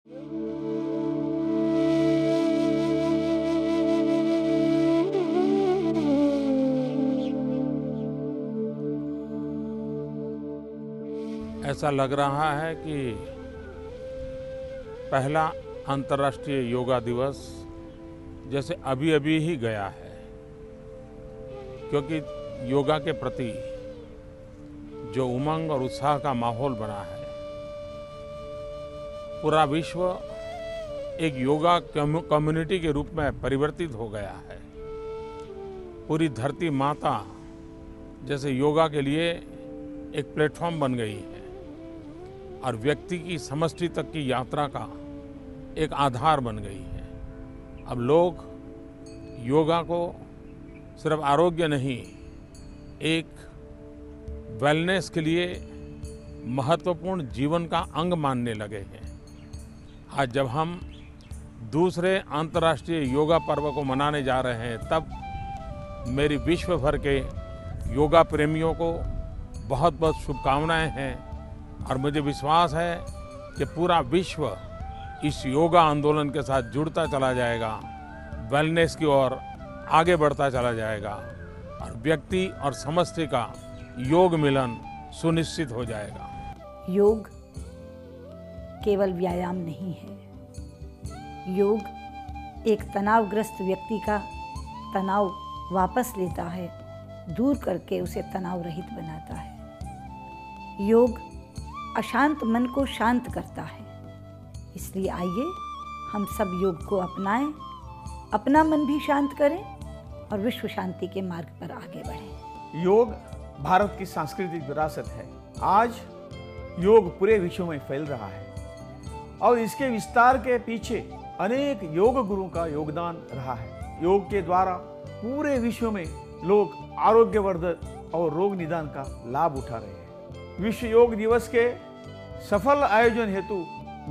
ऐसा लग रहा है कि पहला अंतर्राष्ट्रीय योगा दिवस जैसे अभी-अभी ही गया है, क्योंकि योगा के प्रति जो उमंग और उत्साह का माहौल बना है, पूरा विश्व एक योगा कम्युनिटी के रूप में परिवर्तित हो गया है। पूरी धरती माता जैसे योगा के लिए एक प्लेटफॉर्म बन गई है और व्यक्ति की समष्टि तक की यात्रा का एक आधार बन गई है। अब लोग योगा को सिर्फ आरोग्य नहीं, एक वेलनेस के लिए महत्वपूर्ण जीवन का अंग मानने लगे हैं। आज जब हम दूसरे अंतर्राष्ट्रीय योगा पर्व को मनाने जा रहे हैं, तब मेरी विश्व भर के योगा प्रेमियों को बहुत बहुत शुभकामनाएं हैं और मुझे विश्वास है कि पूरा विश्व इस योगा आंदोलन के साथ जुड़ता चला जाएगा, वेलनेस की ओर आगे बढ़ता चला जाएगा और व्यक्ति और समष्टि का योग मिलन सुनिश्चित हो जाएगा। योग केवल व्यायाम नहीं है। योग एक तनावग्रस्त व्यक्ति का तनाव वापस लेता है, दूर करके उसे तनाव रहित बनाता है। योग अशांत मन को शांत करता है। इसलिए आइए हम सब योग को अपनाएं, अपना मन भी शांत करें और विश्व शांति के मार्ग पर आगे बढ़ें। योग भारत की सांस्कृतिक विरासत है। आज योग पूरे विश्व में फैल रहा है और इसके विस्तार के पीछे अनेक योग गुरुओं का योगदान रहा है। योग के द्वारा पूरे विश्व में लोग आरोग्यवर्धक और रोग निदान का लाभ उठा रहे हैं। विश्व योग दिवस के सफल आयोजन हेतु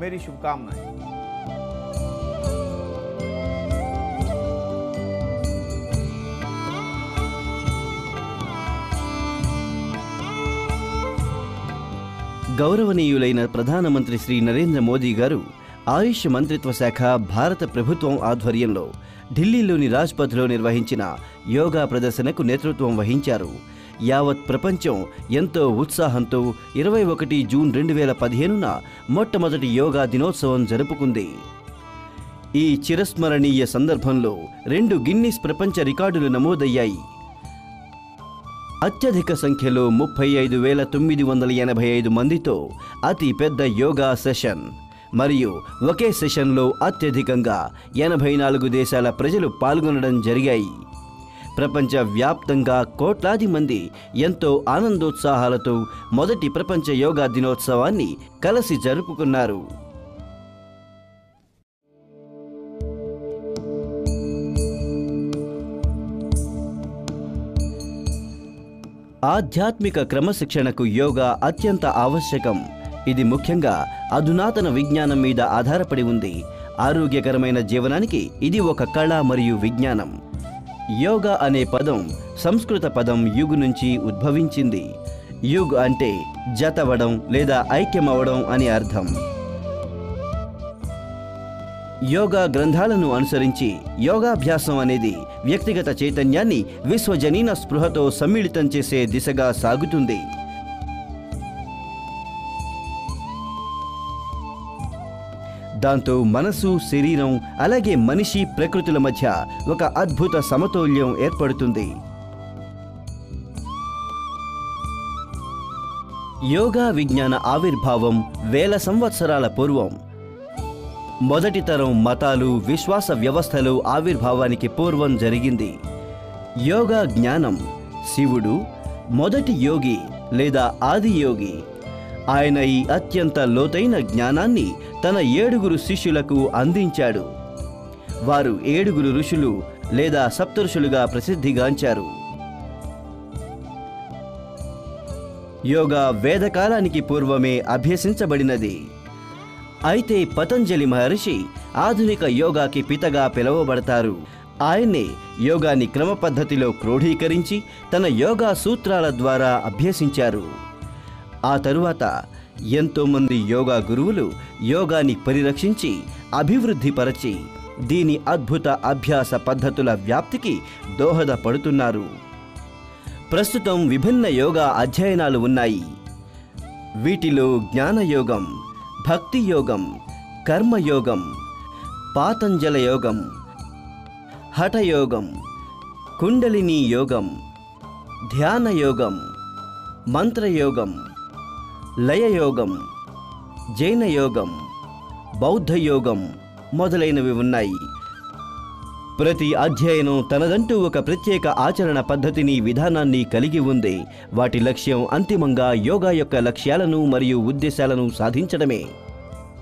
मेरी शुभकामनाएं। గౌరవనీయులైన ప్రధానమంత్రి శ్రీ నరేంద్ర మోదీ గారు ఆయుష్ మంత్రిత్వ శాఖ భారత ప్రభుత్వం ఆధ్వర్యంలో ఢిల్లీలోని రాజ్పథ్లో నిర్వహించిన యోగా ప్రదర్శనకు నేతృత్వం వహించారు. యావత్ ప్రపంచం ఎంతో ఉత్సాహంతో 21 జూన్ 2015న మొట్టమొదటి యోగా దినోత్సవం జరుపుకుంది. ఈ చిరస్మరణీయ సందర్భంలో 2 గిన్నిస్ ప్రపంచ రికార్డులు నమోదయ్యాయి. అత్యధిక సంఖ్యలో 35,985 మందితో అతి పెద్ద యోగా సెషన్ మరియు ఒకే సెషన్లో అత్యధికంగా 84 దేశాల ప్రజలు పాల్గొనడం జరిగాయి. ప్రపంచ వ్యాప్తంగా కోట్లాది మంది ఎంతో ఆనందోత్సాహాలతో మొదటి ప్రపంచ యోగా దినోత్సవాన్ని కలిసి జరుపుకున్నారు. ఆధ్యాత్మిక క్రమశిక్షణకు యోగా అత్యంత ఆవశ్యకం. ఇది ముఖ్యంగా అధునాతన విజ్ఞానం మీద ఆధారపడి ఉంది. ఆరోగ్యకరమైన జీవనానికి ఇది ఒక కళ మరియు విజ్ఞానం. యోగా అనే పదం సంస్కృత పదం యుగ్ నుంచి ఉద్భవించింది. యుగ్ అంటే జతవడం లేదా ఐక్యమవడం అని అర్థం. యోగా గ్రంథాలను అనుసరించి యోగాభ్యాసం అనేది వ్యక్తిగత చైతన్యాన్ని విశ్వజనీన స్పృహతో సమ్మిళితం చేసే దిశగా సాగుతుంది. దాంతో మనసు, శరీరం అలాగే మనిషి ప్రకృతుల మధ్య ఒక అద్భుత సమతౌల్యం ఏర్పడుతుంది. యోగా విజ్ఞాన ఆవిర్భావం వేల సంవత్సరాల పూర్వం. మొదటి తరం మతాలు, విశ్వాస వ్యవస్థలు ఆవిర్భావానికి పూర్వం జరిగింది. యోగా జ్ఞానం శివుడు మొదటి యోగి లేదా ఆది యోగి. ఆయన ఈ అత్యంత లోతైన జ్ఞానాన్ని తన 7 శిష్యులకు అందించాడు. వారు 7 ఋషులు లేదా సప్తఋషులుగా ప్రసిద్ధిగాంచారు. యోగా వేదకాలానికి పూర్వమే అభ్యసించబడినది. అయితే పతంజలి మహర్షి ఆధునిక యోగాకి పితగా పిలువబడతారు. ఆయనే యోగాన్ని క్రమ పద్ధతిలో క్రోడీకరించి తన యోగా సూత్రాల ద్వారా అభ్యసించారు. ఆ తరువాత ఎంతోమంది యోగా గురువులు యోగాని పరిరక్షించి అభివృద్ధిపరచి దీని అద్భుత అభ్యాస పద్ధతుల వ్యాప్తికి దోహదపడుతున్నారు. ప్రస్తుతం విభిన్న యోగా అధ్యయనాలు ఉన్నాయి. వీటిలో జ్ఞానయోగం, భక్తి యోగం, కర్మయోగం, పాతంజల యోగం, హఠయోగం, కుండలిని యోగం, ధ్యాన యోగం, మంత్రయోగం, లయయోగం, జైన యోగం, బౌద్ధ యోగం మొదలైనవి ఉన్నాయి. ప్రతి అధ్యయనం తనదంటూ ఒక ప్రత్యేక ఆచరణ పద్ధతిని, విధానాన్ని కలిగి ఉంది. వాటి లక్ష్యం అంతిమంగా యోగా యొక్క లక్ష్యాలను మరియు ఉద్దేశాలను సాధించడమే.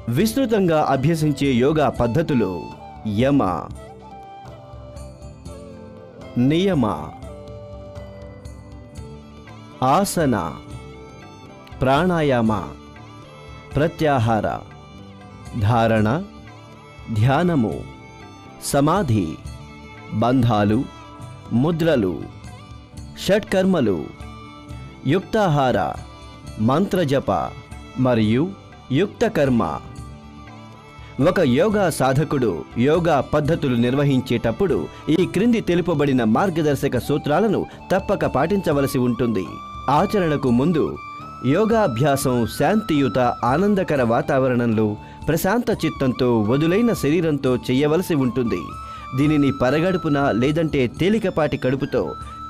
విస్తృతంగా అభ్యసించే యోగా పద్ధతులు యమ, నియమ, ఆసన, ప్రాణాయామ, ప్రత్యాహార, ధారణ, ధ్యానము, సమాధి, బంధాలు, ముద్రలు, షట్కర్మలు, యుక్తాహార, మంత్రజప మరియు యుక్తకర్మ. ఒక యోగా సాధకుడు యోగా పద్ధతులు నిర్వహించేటప్పుడు ఈ క్రింది తెలుపబడిన మార్గదర్శక సూత్రాలను తప్పక పాటించవలసి ఉంటుంది. ఆచరణకు ముందు యోగాభ్యాసం శాంతియుత ఆనందకర వాతావరణంలో ప్రశాంత చిత్తంతో వదులైన శరీరంతో చేయవలసి ఉంటుంది. దీనిని పరగడుపున లేదంటే తేలికపాటి కడుపుతో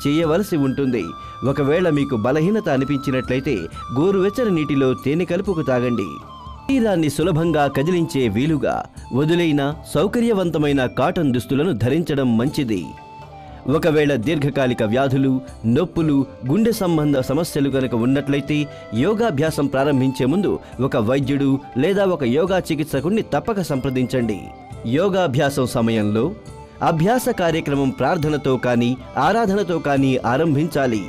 చేయవలసి ఉంటుంది. ఒకవేళ మీకు బలహీనత అనిపించినట్లయితే గోరువెచ్చని నీటిలో తేనె కలుపుకు తాగండి. శరీరాన్ని సులభంగా కదిలించే వీలుగా వదులైన సౌకర్యవంతమైన కాటన్ దుస్తులను ధరించడం మంచిది. ఒకవేళ దీర్ఘకాలిక వ్యాధులు, నొప్పులు, గుండె సంబంధ సమస్యలు కనుక ఉన్నట్లయితే యోగాభ్యాసం ప్రారంభించే ముందు ఒక వైద్యుడు లేదా ఒక యోగా చికిత్సకుడిని తప్పక సంప్రదించండి. యోగాభ్యాసం సమయంలో అభ్యాస కార్యక్రమం ప్రార్థనతో కానీ ఆరాధనతో కానీ ఆరంభించాలి.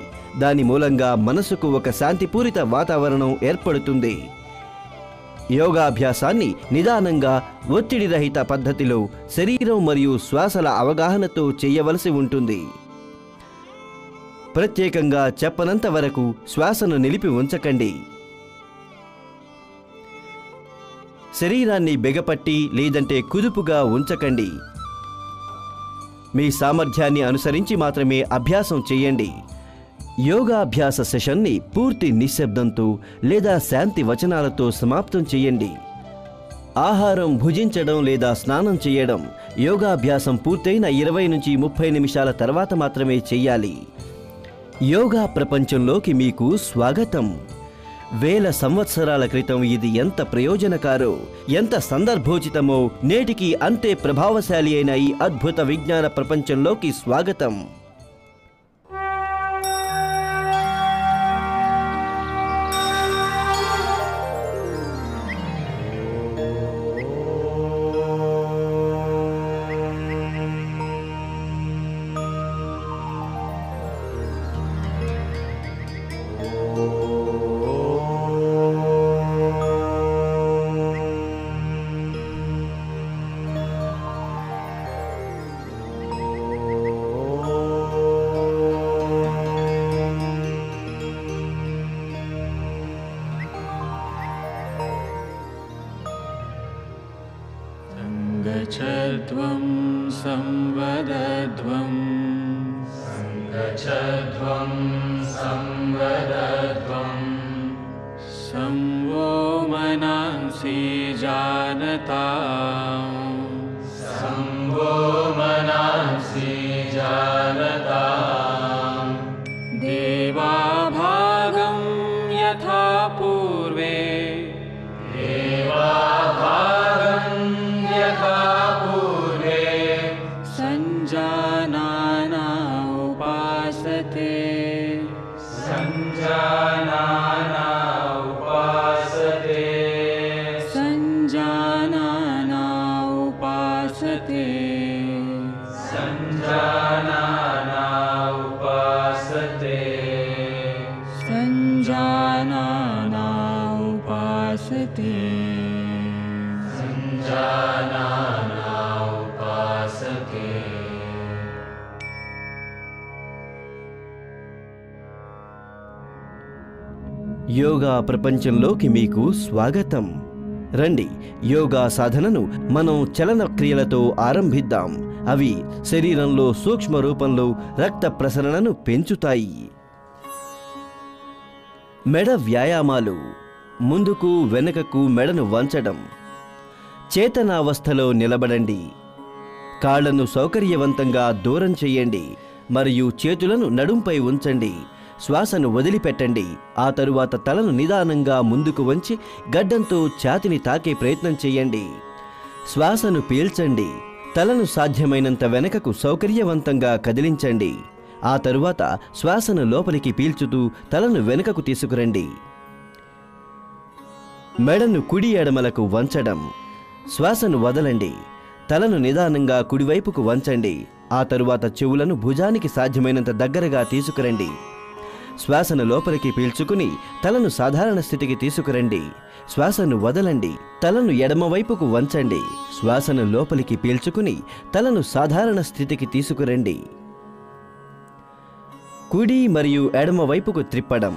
దాని మూలంగా మనసుకు ఒక శాంతిపూరిత వాతావరణం ఏర్పడుతుంది. యోగాభ్యాసాన్ని నిదానంగా, ఒత్తిడి రహిత పద్ధతిలో శరీరం మరియు శ్వాసల అవగాహనతో చేయవలసి ఉంటుంది. ప్రత్యేకంగా చెప్పనంత వరకు శ్వాసను నిలిపి ఉంచకండి. శరీరాన్ని బిగపట్టి లేదంటే కుదుపుగా ఉంచకండి. మీ సామర్థ్యాన్ని అనుసరించి మాత్రమే అభ్యాసం చేయండి. యోగాభ్యాస సెషన్ని పూర్తి నిశ్శబ్దంతో లేదా శాంతి వచనాలతో సమాప్తం చేయండి. ఆహారం భుజించడం లేదా స్నానం చేయడం యోగాభ్యాసం పూర్తయిన 20 నుంచి 30 నిమిషాల తర్వాత మాత్రమే చేయాలి. యోగా ప్రపంచంలోకి మీకు స్వాగతం. వేల సంవత్సరాల క్రితం ఇది ఎంత ప్రయోజనకారో, ఎంత సందర్భోచితమో నేటికి అంతే ప్రభావశాలి అయిన ఈ అద్భుత విజ్ఞాన ప్రపంచంలోకి స్వాగతం. संगच्छध्वं संवदध्वं संगच्छध्वं संवदध्वं संवो मनांसि जानताम् संवो मनांसि जानताम् देवाभागं यथा पूर्वे संजानाना उपासते संजानाना उपासते संजानाना उपासते संजानाना उपासते संजानाना उपासते संजानाना उपासते. యోగా ప్రపంచంలోకి మీకు స్వాగతం. రండి, యోగా సాధనను మనం చలన క్రియలతో ఆరంభిద్దాం. అవి శరీరంలో సూక్ష్మ రూపంలో రక్త ప్రసరణను పెంచుతాయి. మెడ వ్యాయామాలు. ముందుకు వెనుకకు మెడను వంచడం. చేతనావస్థలో నిలబడండి. కాళ్లను సౌకర్యవంతంగా దూరం చేయండి మరియు చేతులను నడుంపై ఉంచండి. శ్వాసను వదిలిపెట్టండి. ఆ తరువాత తలను నిదానంగా ముందుకు వంచి గడ్డంతో ఛాతిని తాకే ప్రయత్నం చేయండి. శ్వాసను పీల్చండి. తలను సాధ్యమైనంత వెనకకు సౌకర్యవంతంగా కదిలించండి. ఆ తరువాత శ్వాసను లోపలికి పీల్చుతూ తలను వెనుకకు తీసుకురండి. మెడను కుడి ఎడమలకు వంచడం. శ్వాసను వదలండి. తలను నిదానంగా కుడివైపుకు వంచండి. ఆ తరువాత చెవులను భుజానికి సాధ్యమైనంత దగ్గరగా తీసుకురండి. శ్వాసను లోపలికి పీల్చుకుని తలను సాధారణ స్థితికి తీసుకురండి. శ్వాసను వదలండి. తలను ఎడమవైపుకు వంచండి. శ్వాసను లోపలికి పీల్చుకుని తలను సాధారణ స్థితికి తీసుకురండి. కుడి మరియు ఎడమ వైపుకు త్రిప్పడం.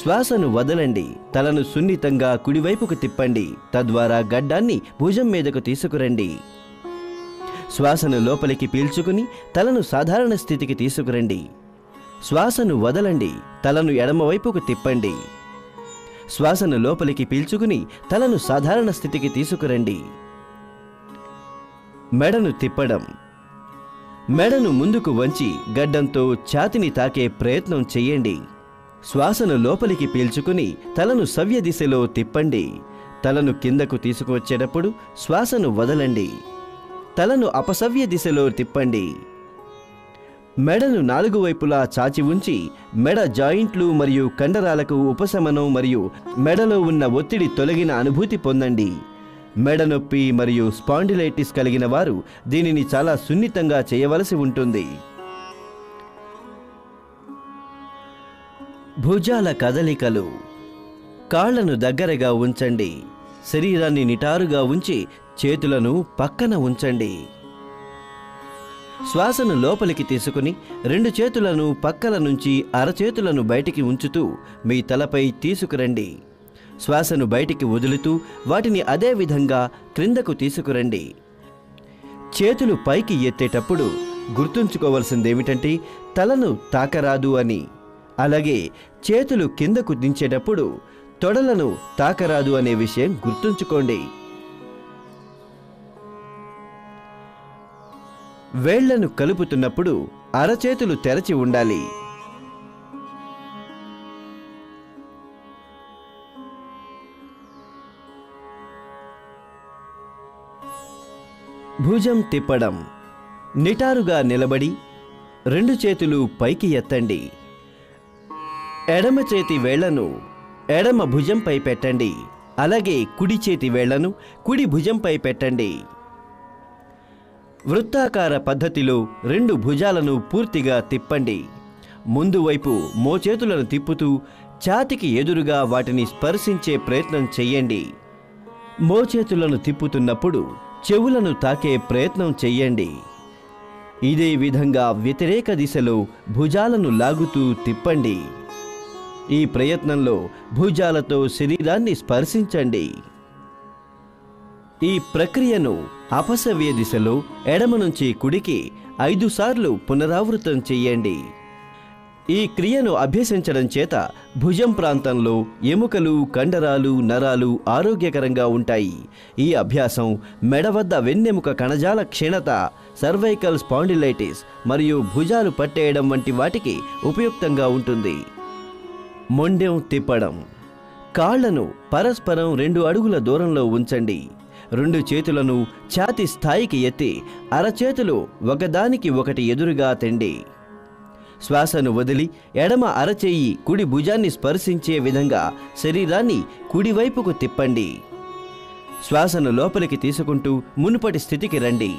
శ్వాసను వదలండి. తలను సున్నితంగా కుడివైపుకు తిప్పండి. తద్వారా గడ్డాన్ని భుజం మీదకు తీసుకురండి. శ్వాసను లోపలికి పీల్చుకుని తలను సాధారణ స్థితికి తీసుకురండి. శ్వాసను వదలండి. తలను ఎడమవైపుకు తిప్పండి. శ్వాసను లోపలికి పీల్చుకుని తలను సాధారణ స్థితికి తీసుకురండి. మెడను తిప్పడం. మెడను ముందుకు వంచి గడ్డంతో ఛాతిని తాకే ప్రయత్నం చెయ్యండి. శ్వాసను లోపలికి పీల్చుకుని తలను సవ్య దిశలో తిప్పండి. తలను కిందకు తీసుకువచ్చేటప్పుడు శ్వాసను వదలండి. తలను అపసవ్య దిశలో తిప్పండి. మెడను 4 వైపులా చాచి ఉంచి మెడ జాయింట్లు మరియు కండరాలకు ఉపశమనం మరియు మెడలో ఉన్న ఒత్తిడి తొలగిన అనుభూతి పొందండి. మెడ నొప్పి మరియు స్పాండిలైటిస్ కలిగిన వారు దీనిని చాలా సున్నితంగా చేయవలసి ఉంటుంది. భుజాల కదలికలు. కాళ్లను దగ్గరగా ఉంచండి. శరీరాన్ని నిటారుగా ఉంచి చేతులను పక్కన ఉంచండి. శ్వాసను లోపలికి తీసుకుని 2 చేతులను పక్కల నుంచి అరచేతులను బయటికి ఉంచుతూ మీ తలపై తీసుకురండి. శ్వాసను బయటికి వదులుతూ వాటిని అదే విధంగా క్రిందకు తీసుకురండి. చేతులు పైకి ఎత్తేటప్పుడు గుర్తుంచుకోవలసిందేమిటంటే తలను తాకరాదు అని. అలాగే చేతులు కిందకు దించేటప్పుడు తొడలను తాకరాదు అనే విషయం గుర్తుంచుకోండి. వేళ్లను కలుపుతున్నప్పుడు అరచేతులు తెరచి ఉండాలి. భుజం తిప్పడం. నిటారుగా నిలబడి 2 చేతులు పైకి ఎత్తండి. ఎడమ చేతి వేళ్లను ఎడమ భుజంపై పెట్టండి. అలాగే కుడి చేతి వేళ్లను కుడి భుజంపై పెట్టండి. వృత్తాకార పద్ధతిలో 2 భుజాలను పూర్తిగా తిప్పండి. ముందు వైపు మోచేతులను తిప్పుతూ ఛాతికి ఎదురుగా వాటిని స్పర్శించే ప్రయత్నం చెయ్యండి. మోచేతులను తిప్పుతున్నప్పుడు చెవులను తాకే ప్రయత్నం చెయ్యండి. ఇదే విధంగా వ్యతిరేక దిశలో భుజాలను లాగుతూ తిప్పండి. ఈ ప్రయత్నంలో భుజాలతో శరీరాన్ని స్పర్శించండి. ఈ ప్రక్రియను అపసవ్య దిశలో ఎడమ నుంచి కుడికి 5 సార్లు పునరావృతం చెయ్యండి. ఈ క్రియను అభ్యసించడం చేత భుజం ప్రాంతంలో ఎముకలు, కండరాలు, నరాలు ఆరోగ్యకరంగా ఉంటాయి. ఈ అభ్యాసం మెడ వద్ద వెన్నెముక కణజాల క్షీణత, సర్వైకల్ స్పాండిలైటిస్ మరియు భుజాలు పట్టేయడం వంటి వాటికి ఉపయుక్తంగా ఉంటుంది. మొండెం తిప్పడం. కాళ్లను పరస్పరం 2 అడుగుల దూరంలో ఉంచండి. 2 చేతులను ఛాతి స్థాయికి ఎత్తి అరచేతులు ఒకదానికి ఒకటి ఎదురుగా తెండి. శ్వాసను వదిలి ఎడమ అరచేయి కుడి భుజాన్ని స్పర్శించే విధంగా శరీరాన్ని కుడివైపుకు తిప్పండి. శ్వాసను లోపలికి తీసుకుంటూ మునుపటి స్థితికి రండి.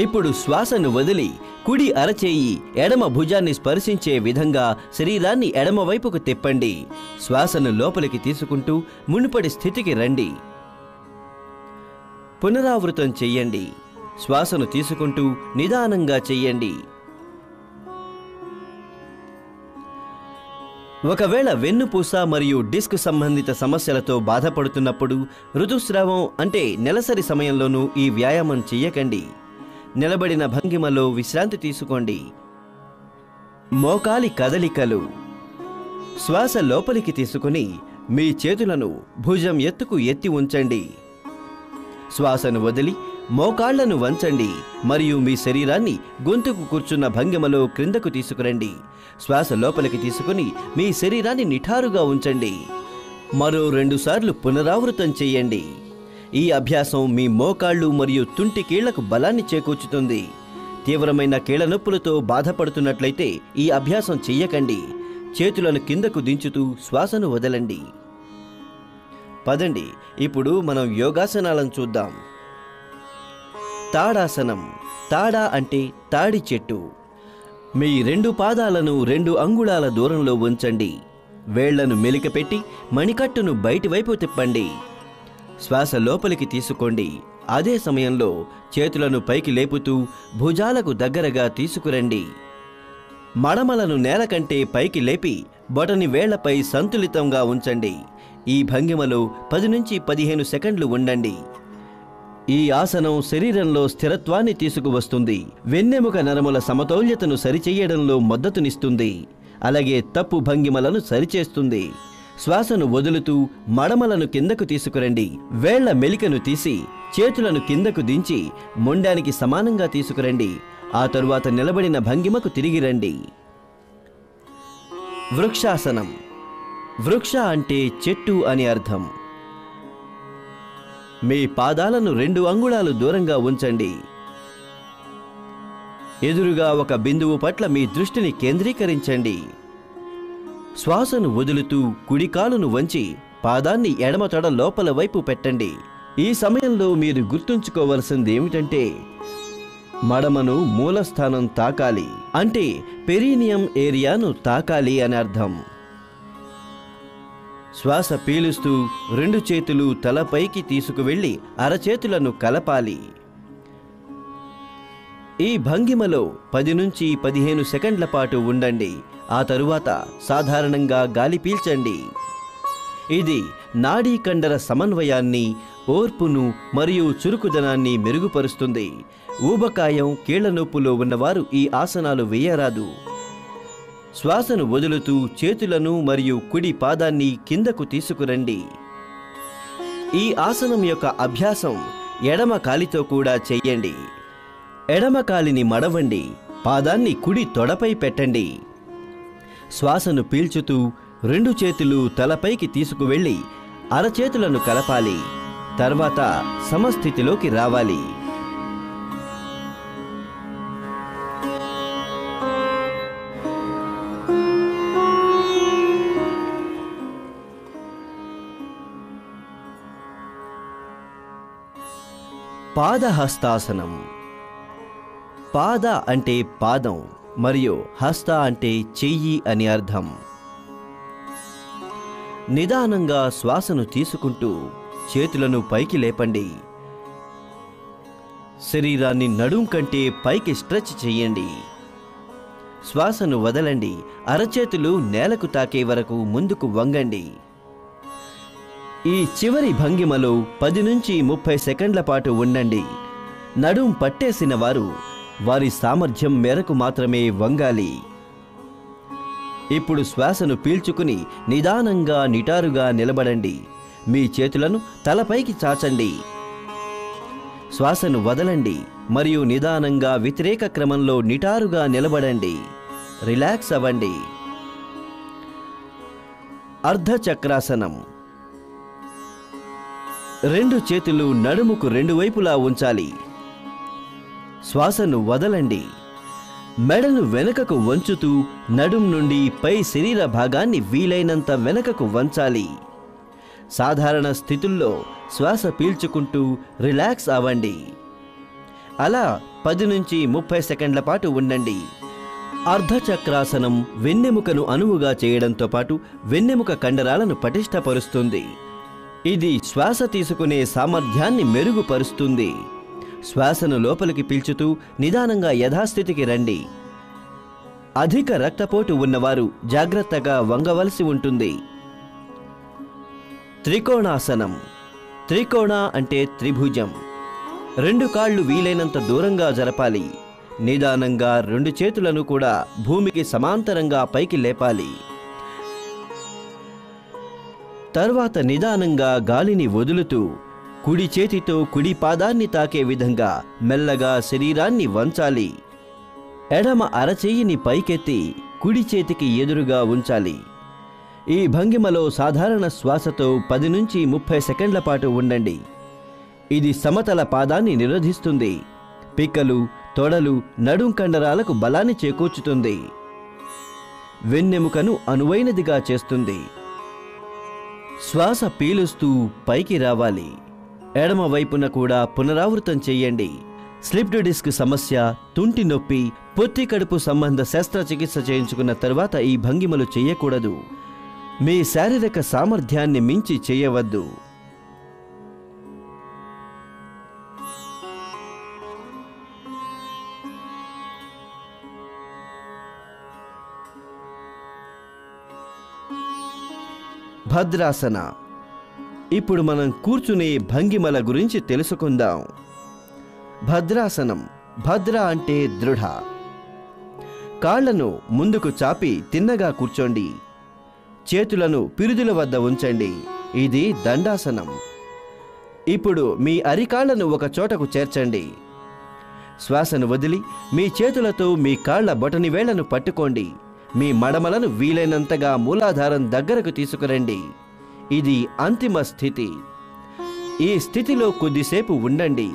ఇప్పుడు శ్వాసను వదిలి కుడి అరచేయి ఎడమ భుజాన్ని స్పర్శించే విధంగా శరీరాన్ని ఎడమవైపుకు తిప్పండి. శ్వాసను లోపలికి తీసుకుంటూ మునుపటి స్థితికి రండి. పునరావృతం చెయ్యండి. శ్వాసను తీసుకుంటూ నిదానంగా చెయ్యండి. ఒకవేళ వెన్నుపూస మరియు డిస్క్ సంబంధిత సమస్యలతో బాధపడుతున్నప్పుడు ఋతుస్రావం అంటే నెలసరి సమయంలోనూ ఈ వ్యాయామం చెయ్యకండి. నిలబడిన భంగిమలో విశ్రాంతి తీసుకోండి. మోకాలి కదలికలు. శ్వాస లోపలికి తీసుకుని మీ చేతులను భుజం ఎత్తుకు ఎత్తి ఉంచండి. శ్వాసను వదిలి మోకాళ్లను వంచండి మరియు మీ శరీరాన్ని గొంతుకు కూర్చున్న భంగిమలో క్రిందకు తీసుకురండి. శ్వాస లోపలికి తీసుకుని మీ శరీరాన్ని నిఠారుగా ఉంచండి. మరో 2 సార్లు పునరావృతం చేయండి. ఈ అభ్యాసం మీ మోకాళ్ళు మరియు తుంటి కీళ్లకు బలాన్ని చేకూర్చుతుంది. తీవ్రమైన కీళ్ల నొప్పులతో బాధపడుతున్నట్లయితే ఈ అభ్యాసం చెయ్యకండి. చేతులను కిందకు దించుతూ శ్వాసను వదలండి. పదండి, ఇప్పుడు మనం యోగాసనాలను చూద్దాం. తాడాసనం. తాడా అంటే తాడి చెట్టు. మీ 2 పాదాలను 2 అంగుళాల దూరంలో ఉంచండి. వేళ్లను మెలికపెట్టి మణికట్టును బయటివైపు తిప్పండి. శ్వాస లోపలికి తీసుకోండి. అదే సమయంలో చేతులను పైకి లేపుతూ భుజాలకు దగ్గరగా తీసుకురండి. మడమలను నేల కంటే పైకి లేపి బొటని వేళ్లపై సంతులితంగా ఉంచండి. ఈ భంగిమలో 10 నుంచి 15 సెకండ్లు ఉండండి. ఈ ఆసనం శరీరంలో స్థిరత్వాన్ని తీసుకువస్తుంది. వెన్నెముక నరముల సమతౌల్యతను సరిచెయ్యడంలో మద్దతునిస్తుంది. అలాగే తప్పు భంగిమలను సరిచేస్తుంది. శ్వాసను వదులుతూ మడమలను కిందకు తీసుకురండి. వేళ్ల మెలికను తీసి చేతులను కిందకు దించి మొండానికి సమానంగా తీసుకురండి. ఆ తరువాత నిలబడిన భంగిమకు తిరిగి రండి. వృక్షాసనం. వృక్ష అంటే చెట్టు అని అర్థం. మీ పాదాలను 2 అంగుళాలు దూరంగా ఉంచండి. ఎదురుగా ఒక బిందువు పట్ల మీ దృష్టిని కేంద్రీకరించండి. శ్వాసను వదులుతూ కుడి కాలును వంచి పాదాన్ని ఎడమ తొడ లోపల వైపు పెట్టండి. ఈ సమయంలో మీరు గుర్తుంచుకోవలసింది ఏమిటంటే మడమను మూలస్థానం తాకాలి, అంటే పెరీనియం ఏరియాను తాకాలి అని అర్థం. శ్వాస పీలుస్తూ 2 చేతులు తలపైకి తీసుకువెళ్ళి అరచేతులను కలపాలి. ఈ భంగిమలో 10 నుంచి 15 సెకండ్ల పాటు ఉండండి. ఆ తరువాత సాధారణంగా గాలి పీల్చండి. ఇది నాడీ కండర సమన్వయాన్ని, ఓర్పును మరియు చురుకుదనాన్ని మెరుగుపరుస్తుంది. ఊబకాయం, కీళ్ల నొప్పులో ఉన్నవారు ఈ ఆసనాలు వేయరాదు. శ్వాసను వదులుతూ చేతులను మరియు కుడి పాదాన్ని కిందకు తీసుకురండి. ఈ ఆసనం యొక్క అభ్యాసం ఎడమ కాలితో కూడా చెయ్యండి. ఎడమ కాలిని మడవండి. పాదాన్ని కుడి తొడపై పెట్టండి. శ్వాసను పీల్చుతూ 2 చేతులు తలపైకి తీసుకువెళ్ళి అరచేతులను కలపాలి. తర్వాత సమస్థితిలోకి రావాలి. పాదహస్తాసనం. పాద అంటే పాదం మరియు హస్త అంటే చెయ్యి అని అర్థం. నిదానంగా శ్వాసను తీసుకుంటూ చేతులను పైకి లేపండి. శరీరాన్ని నడుం కంటే పైకి స్ట్రెచ్ చేయండి. శ్వాసను వదలండి. అరచేతులు నేలకు తాకే వరకు ముందుకు వంగండి. ఈ చివరి భంగిమలో 10 నుంచి 30 సెకండ్ల పాటు ఉండండి. నడుం పట్టేసిన వారు వారి సామర్థ్యం మేరకు మాత్రమే వంగాలి. ఇప్పుడు శ్వాసను పీల్చుకుని నిదానంగా నిటారుగా నిలబడండి. మీ చేతులను తలపైకి చాచండి. శ్వాసను వదలండి మరియు నిదానంగా వ్యతిరేక క్రమంలో నిటారుగా నిలబడండి. రిలాక్స్ అవ్వండి. అర్ధచక్రాసనం. 2 చేతులు నడుముకు 2 వైపులా ఉంచాలి. శ్వాసను వదలండి. మెడను వెనుకకు వంచుతూ నడుం నుండి పై శరీర భాగాన్ని వీలైనంత వెనుకకు వంచాలి. సాధారణ స్థితుల్లో శ్వాస పీల్చుకుంటూ రిలాక్స్ అవ్వండి. అలా 10 నుంచి 30 సెకండ్ల పాటు ఉండండి. అర్ధచక్రాసనం వెన్నెముకను అనువుగా చేయడంతో పాటు వెన్నెముక కండరాలను పటిష్టపరుస్తుంది. ఇది శ్వాస తీసుకునే సామర్థ్యాన్ని మెరుగుపరుస్తుంది. శ్వాసను లోపలికి పీల్చుతూ నిదానంగా యథాస్థితికి రండి. అధిక రక్తపోటు ఉన్నవారు జాగ్రత్తగా వంగవలసి ఉంటుంది. త్రికోణాసనం. త్రికోణ అంటే త్రిభుజం. 2 కాళ్ళు వీలైనంత దూరంగా జరపాలి. నిదానంగా 2 చేతులను కూడా భూమికి సమాంతరంగా పైకి లేపాలి. తర్వాత నిదానంగా గాలిని వదులుతూ కుడి చేతితో కుడి పాదాన్ని తాకే విధంగా మెల్లగా శరీరాన్ని వంచాలి. ఎడమ అరచేయిని పైకెత్తి కుడి చేతికి ఎదురుగా ఉంచాలి. ఈ భంగిమలో సాధారణ శ్వాసతో 10 నుంచి 30 సెకండ్ల పాటు ఉండండి. ఇది సమతల పాదాన్ని నిరోధిస్తుంది. పిక్కలు, తొడలు, నడుం కండరాలకు బలాన్ని చేకూర్చుతుంది. వెన్నెముకను అనువైనదిగా చేస్తుంది. శ్వాస పీలుస్తూ పైకి రావాలి. ఎడమ వైపున కూడా పునరావృతం చెయ్యండి. స్లిప్డ్ డిస్క్ సమస్య, తుంటి నొప్పి, పొత్తి కడుపు సంబంధ శస్త్రచికిత్స చేయించుకున్న తరువాత ఈ భంగిమలు చేయకూడదు. మీ శారీరక సామర్థ్యాన్ని మించి చేయవద్దు. భద్రాసన. ఇప్పుడు మనం కూర్చునే భంగిమల గురించి తెలుసుకుందాం. భద్రాసనం. భద్ర అంటే దృఢ. కాళ్లను ముందుకు చాపి తిన్నగా కూర్చోండి. చేతులను పిరుదుల వద్ద ఉంచండి. ఇది దండాసనం. ఇప్పుడు మీ అరికాళ్లను ఒక చోటకు చేర్చండి. శ్వాసను వదిలి మీ చేతులతో మీ కాళ్ల బొటనివేళ్లను పట్టుకోండి. మీ మడమలను వీలైనంతగా మూలాధారం దగ్గరకు తీసుకురండి. ఇది అంతిమ స్థితి. ఈ స్థితిలో కొద్దిసేపు ఉండండి.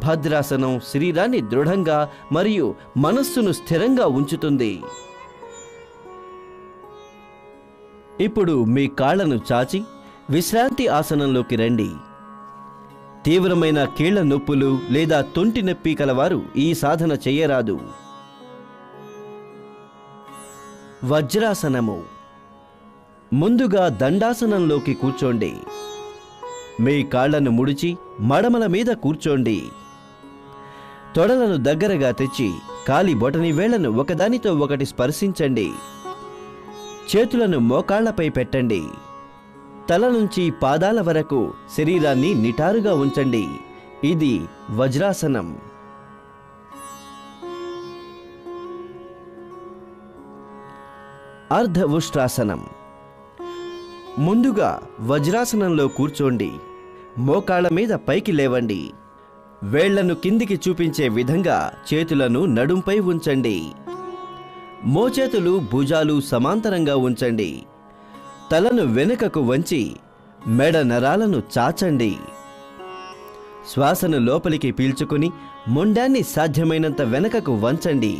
భద్రాసనం శరీరాన్ని దృఢంగా మరియు మనస్సును స్థిరంగా ఉంచుతుంది. ఇప్పుడు మీ కాళ్లను చాచి విశ్రాంతి ఆసనంలోకి రండి. తీవ్రమైన కీళ్ల నొప్పులు లేదా తొంటి నొప్పి కలవారు ఈ సాధన చేయరాదు. వజ్రాసనము. ముందుగా దండాసనంలోకి కూర్చోండి. మీ కాళ్లను ముడిచి మడమల మీద కూర్చోండి. తొడలను దగ్గరగా తెచ్చి కాలి బొటని వేళ్లను ఒకదానితో ఒకటి స్పర్శించండి. చేతులను మోకాళ్లపై పెట్టండి. తల నుంచి పాదాల వరకు శరీరాన్ని నిటారుగా ఉంచండి. ఇది వజ్రాసనం. అర్ధ ఉష్ట్రాసనం. ముందుగా వజ్రాసనంలో కూర్చోండి. మోకాళ్ల మీద పైకి లేవండి. వేళ్లను కిందికి చూపించే విధంగా చేతులను నడుంపై ఉంచండి. మోచేతులు భుజాలు సమాంతరంగా ఉంచండి. తలను వెనుకకు వంచి మెడ నరాలను చాచండి. శ్వాసను లోపలికి పీల్చుకుని మొండాన్ని సాధ్యమైనంత వెనుకకు వంచండి.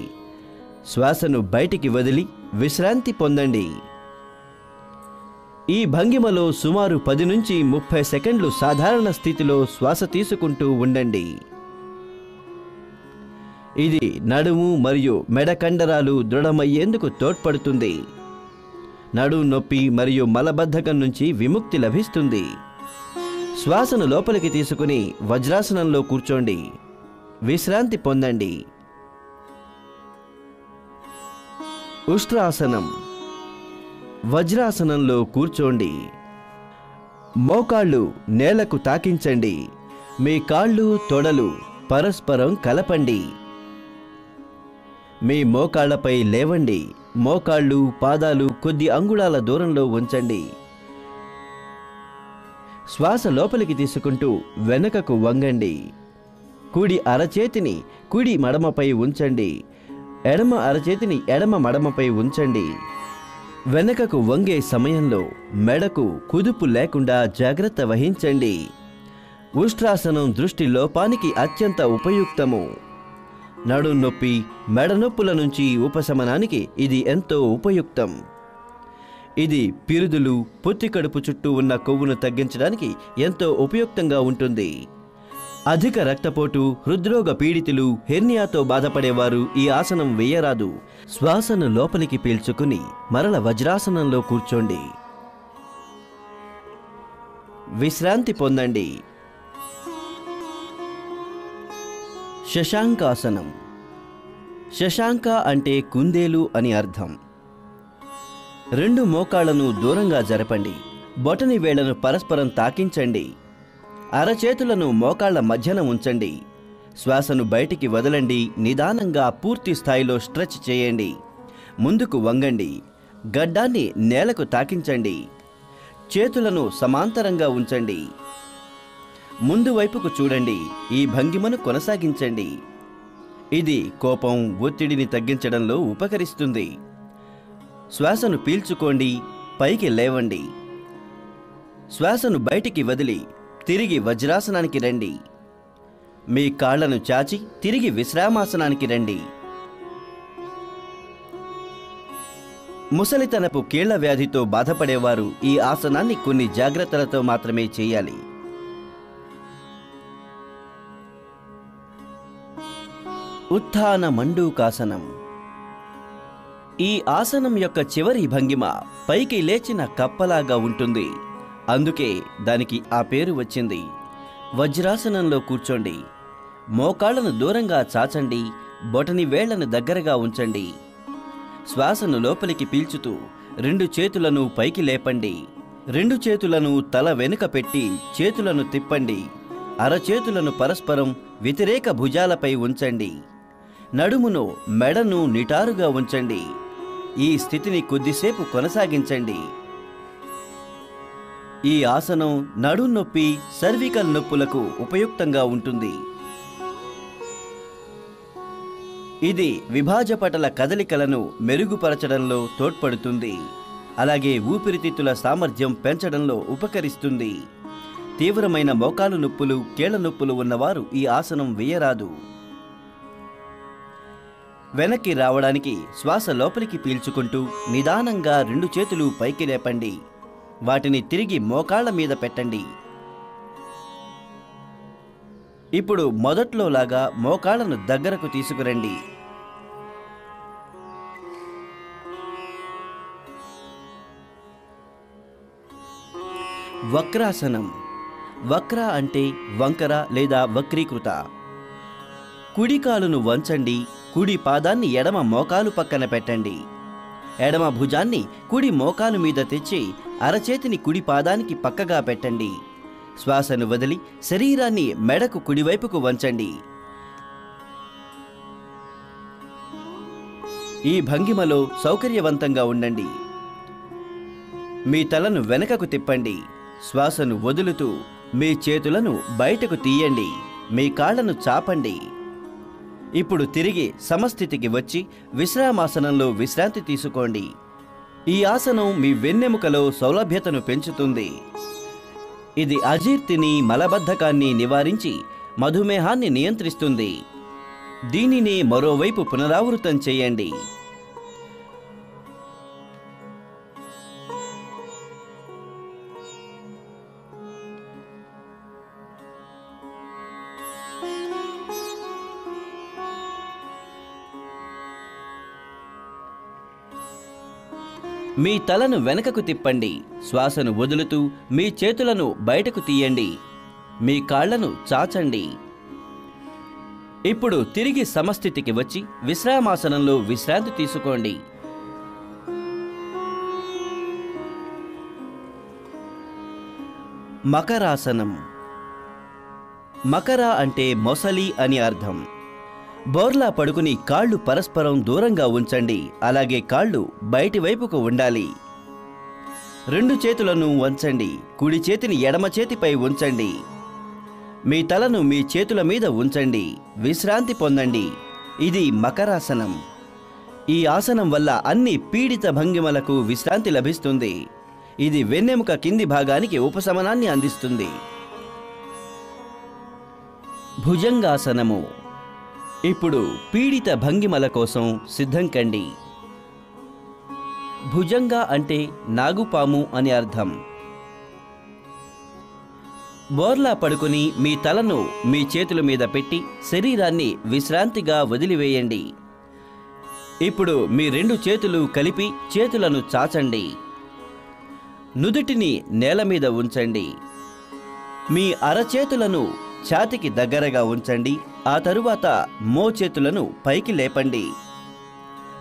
శ్వాసను బయటికి వదిలి విశ్రాంతి పొందండి. ఈ భంగిమలో సుమారు 10 నుంచి 30 సెకండ్లు సాధారణ స్థితిలో శ్వాస తీసుకుంటూ ఉండండి. ఇది నడుము మరియు మెడ కండరాలు దృఢమయ్యేందుకు తోడ్పడుతుంది. నడుము నొప్పి మరియు మలబద్ధకం నుంచి విముక్తి లభిస్తుంది. శ్వాసను లోపలికి తీసుకుని వజ్రాసనంలో కూర్చోండి. విశ్రాంతి పొందండి. ఉష్ట్రాసనం. వజ్రాసనంలో కూర్చోండి. మోకాళ్ళు నేలకు తాకించండి. మీ కాళ్ళు తొడలు పరస్పరం కలపండి. మీ మోకాళ్లపై లేవండి. మోకాళ్ళు పాదాలు కొద్ది అంగుళాల దూరంలో ఉంచండి. శ్వాస లోపలికి తీసుకుంటూ వెనుకకు వంగండి. కుడి అరచేతిని కుడి మడమపై ఉంచండి. ఎడమ అరచేతిని ఎడమ మడమపై ఉంచండి. వెనుకకు వంగే సమయంలో మెడకు కుదుపు లేకుండా జాగ్రత్త వహించండి. ఉష్ట్రాసనం దృష్టి లోపానికి అత్యంత ఉపయుక్తము. నడుం నొప్పి, మెడ నొప్పుల నుంచి ఉపశమనానికి ఇది ఎంతో ఉపయుక్తం. ఇది పిరుదులు, పొత్తి కడుపు చుట్టూ ఉన్న కొవ్వును తగ్గించడానికి ఎంతో ఉపయుక్తంగా ఉంటుంది. అధిక రక్తపోటు, హృద్రోగ పీడితులు, హెర్నియాతో బాధపడేవారు ఈ ఆసనం వేయరాదు. శ్వాసను లోపలికి పీల్చుకుని మరల వజ్రాసనంలో కూర్చోండి. విశ్రాంతి పొందండి. శశాంకాసనం. శశాంక అంటే కుందేలు అని అర్థం. రెండు మోకాళ్లను దూరంగా జరపండి. బొటని వేళ్లను పరస్పరం తాకించండి. అరచేతులను మోకాళ్ల మధ్యన ఉంచండి. శ్వాసను బయటికి వదలండి. నిదానంగా పూర్తి స్థాయిలో స్ట్రెచ్ చేయండి. ముందుకు వంగండి. గడ్డాన్ని నేలకు తాకించండి. చేతులను సమాంతరంగా ఉంచండి. ముందు వైపుకు చూడండి. ఈ భంగిమను కొనసాగించండి. ఇది కోపం, ఒత్తిడిని తగ్గించడంలో ఉపకరిస్తుంది. శ్వాసను పీల్చుకోండి. పైకి లేవండి. శ్వాసను బయటికి వదిలి తిరిగి వజ్రాసనానికి రండి. మీ కాళ్లను చాచి తిరిగి విశ్రామాసనానికి రండి. ముసలితనపు కీళ్ల వ్యాధితో బాధపడేవారు ఈ ఆసనాన్ని కొన్ని జాగ్రత్తలతో మాత్రమే చేయాలి. ఉత్థాన మండూకాసనం. ఈ ఆసనం యొక్క చివరి భంగిమ పైకి లేచిన కప్పలాగా ఉంటుంది. అందుకే దానికి ఆ పేరు వచ్చింది. వజ్రాసనంలో కూర్చోండి. మోకాళ్లను దూరంగా చాచండి. బొటని వేళ్లను దగ్గరగా ఉంచండి. శ్వాసను లోపలికి పీల్చుతూ రెండు చేతులను పైకి లేపండి. రెండు చేతులను తల వెనుక పెట్టి చేతులను తిప్పండి. అరచేతులను పరస్పరం వ్యతిరేక భుజాలపై ఉంచండి. నడుమును, మెడను నిటారుగా ఉంచండి. ఈ స్థితిని కొద్దిసేపు కొనసాగించండి. ఈ ఆసనం నడుం నొప్పి, సర్వికల్ నొప్పులకు ఉపయుక్తంగా ఉంటుంది. ఇది విభాజపటల కదలికలను మెరుగుపరచడంలో తోడ్పడుతుంది. అలాగే ఊపిరితిత్తుల సామర్థ్యం పెంచడంలో ఉపకరిస్తుంది. తీవ్రమైన మోకాలు నొప్పులు, కీళ్ల నొప్పులు ఉన్నవారు ఈ ఆసనం వేయరాదు. వెనక్కి రావడానికి శ్వాస లోపలికి పీల్చుకుంటూ నిదానంగా రెండు చేతులు పైకి లేపండి. వాటిని తిరిగి మోకాళ్ల మీద పెట్టండి. ఇప్పుడు మొదట్లోలాగా మోకాళ్లను దగ్గరకు తీసుకురండి. వక్రాసనం. వక్ర అంటే వంకర లేదా వక్రీకృత. కుడి కాలును వంచండి. కుడి పాదాన్ని ఎడమ మోకాలు పక్కన పెట్టండి. ఎడమ భుజాన్ని కుడి మోకాలు మీద తెచ్చి అరచేతిని కుడి పాదానికి పక్కగా పెట్టండి. శ్వాసను వదిలి శరీరాన్ని మెడకు కుడివైపుకు వంచండి. ఈ భంగిమలో సౌకర్యవంతంగా ఉండండి. మీ తలను వెనకకు తిప్పండి. శ్వాసను వదులుతూ మీ చేతులను బయటకు తీయండి. మీ కాళ్లను చాపండి. ఇప్పుడు తిరిగి సమస్థితికి వచ్చి విశ్రామాసనంలో విశ్రాంతి తీసుకోండి. ఈ ఆసనం మీ వెన్నెముకలో సౌలభ్యతను పెంచుతుంది. ఇది అజీర్తిని, మలబద్ధకాన్ని నివారించి మధుమేహాన్ని నియంత్రిస్తుంది. దీనిని మరోవైపు పునరావృతం చేయండి. మీ తలను వెనకకు తిప్పండి. శ్వాసను వదులుతూ మీ చేతులను బయటకు తీయండి. మీ కాళ్లను చాచండి. ఇప్పుడు తిరిగి సమస్థితికి వచ్చి విశ్రామాసనంలో విశ్రాంతి తీసుకోండి. మకరాసనం. మకర అంటే మొసలి అని అర్థం. బోర్లా పడుకుని కాళ్ళు పరస్పరం దూరంగా ఉంచండి. అలాగే కాళ్ళు బయటి వైపుకు ఉండాలి. రెండు చేతులను వంచండి. కుడి చేతిని ఎడమ చేతిపై ఉంచండి. మీ తలను మీ చేతుల మీద ఉంచండి. విశ్రాంతి పొందండి. ఇది మకరాసనం. ఈ ఆసనం వల్ల అన్ని పీడిత భంగిమలకు విశ్రాంతి లభిస్తుంది. ఇది వెన్నెముక కింది భాగానికి ఉపశమనాన్ని అందిస్తుంది. భుజంగాసనము. ఇప్పుడు పీడిత భంగిమల కోసం సిద్ధం కండి. భుజంగ అంటే నాగుపాము అని అర్థం. బోర్లా పడుకుని మీ తలను మీ చేతుల మీద పెట్టి శరీరాన్ని విశ్రాంతిగా వదిలివేయండి. ఇప్పుడు మీ రెండు చేతులు కలిపి చేతులను చాచండి. నుదుటిని నేల మీద ఉంచండి. మీ అరచేతులను ఛాతికి దగ్గరగా ఉంచండి. ఆ తరువాత మోచేతులను పైకి లేపండి.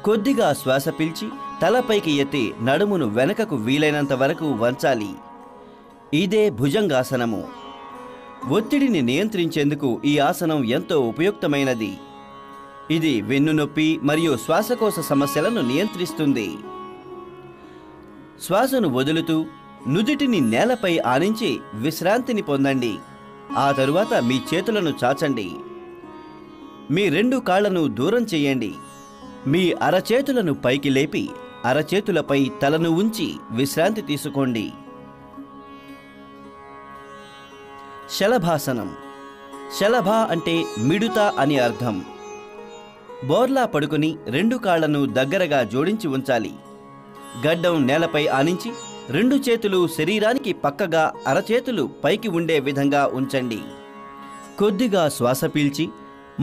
కొద్దిగా శ్వాస పీల్చి తలపైకి ఎత్తి నడుమును వెనకకు వీలైనంత వరకు వంచాలి. ఇదే భుజంగాసనము. ఒత్తిడిని నియంత్రించేందుకు ఈ ఆసనం ఎంతో ఉపయుక్తమైనది. ఇది వెన్నునొప్పి మరియు శ్వాసకోశ సమస్యలను నియంత్రిస్తుంది. శ్వాసను వదులుతూ నుదిటిని నేలపై ఆనించి విశ్రాంతిని పొందండి. ఆ తరువాత మీ చేతులను చాచండి. మీ 2 కాళ్లను దూరం చేయండి. మీ అరచేతులను పైకి లేపి అరచేతులపై తలను ఉంచి విశ్రాంతి తీసుకోండి. శలభాసనం. శలభ అంటే మిడుత అని అర్థం. బోర్లా పడుకుని 2 కాళ్లను దగ్గరగా జోడించి ఉంచాలి. గడ్డం నేలపై ఆనించి 2 చేతులు శరీరానికి పక్కగా అరచేతులు పైకి ఉండే విధంగా ఉంచండి. కొద్దిగా శ్వాస పీల్చి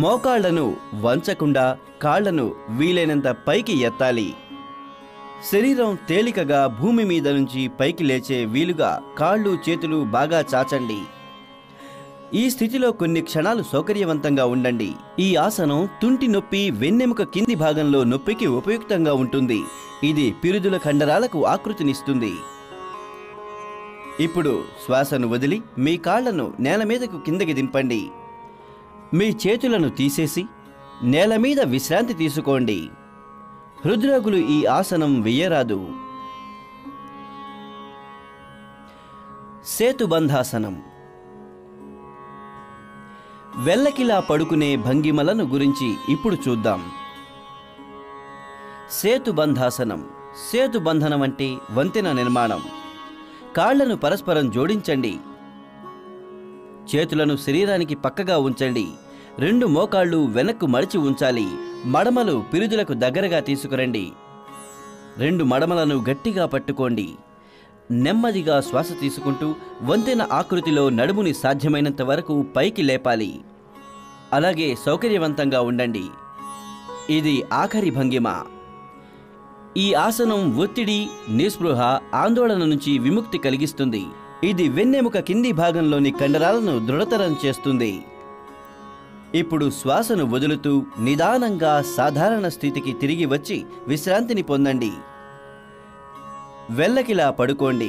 మోకాళ్లను వంచకుండా కాళ్లను వీలైనంత పైకి ఎత్తాలి. శరీరం తేలికగా భూమి మీద నుంచి పైకి లేచే వీలుగా కాళ్ళు చేతులు బాగా చాచండి. ఈ స్థితిలో కొన్ని క్షణాలు సౌకర్యవంతంగా ఉండండి. ఈ ఆసనం తుంటి నొప్పి, వెన్నెముక కింది భాగంలో నొప్పికి ఉపయుక్తంగా ఉంటుంది. ఇది పిరుదుల కండరాలకు ఆకృతినిస్తుంది. ఇప్పుడు శ్వాసను వదిలి మీ కాళ్లను నేల మీదకు కిందకి దింపండి. మీ చేతులను తీసేసి నేల మీద విశ్రాంతి తీసుకోండి. హృద్రోగులు ఈ ఆసనం వెయ్యరాదు. సేతుబంధాసనం. వెల్లకిలా పడుకునే భంగిమలను గురించి ఇప్పుడు చూద్దాం. సేతుబంధాసనం. సేతుబంధనం అంటే వంతెన నిర్మాణం. కాళ్లను పరస్పరం జోడించండి. చేతులను శరీరానికి పక్కగా ఉంచండి. 2 మోకాళ్ళు వెనక్కు మడిచి ఉంచాలి. మడమలు పిరుదులకు దగ్గరగా తీసుకురండి. 2 మడమలను గట్టిగా పట్టుకోండి. నెమ్మదిగా శ్వాస తీసుకుంటూ వంతెన ఆకృతిలో నడుముని సాధ్యమైనంత వరకు పైకి లేపాలి. అలాగే సౌకర్యవంతంగా ఉండండి. ఇది ఆఖరి భంగిమ. ఈ ఆసనం ఒత్తిడి, నిస్పృహ, ఆందోళన నుంచి విముక్తి కలిగిస్తుంది. ఇది వెన్నెముక కింది భాగంలోని కండరాలను దృఢతరం చేస్తుంది. ఇప్పుడు శ్వాసను వదులుతూ నిదానంగా సాధారణ స్థితికి తిరిగి వచ్చి విశ్రాంతిని పొందండి. వెల్లకిలా పడుకోండి.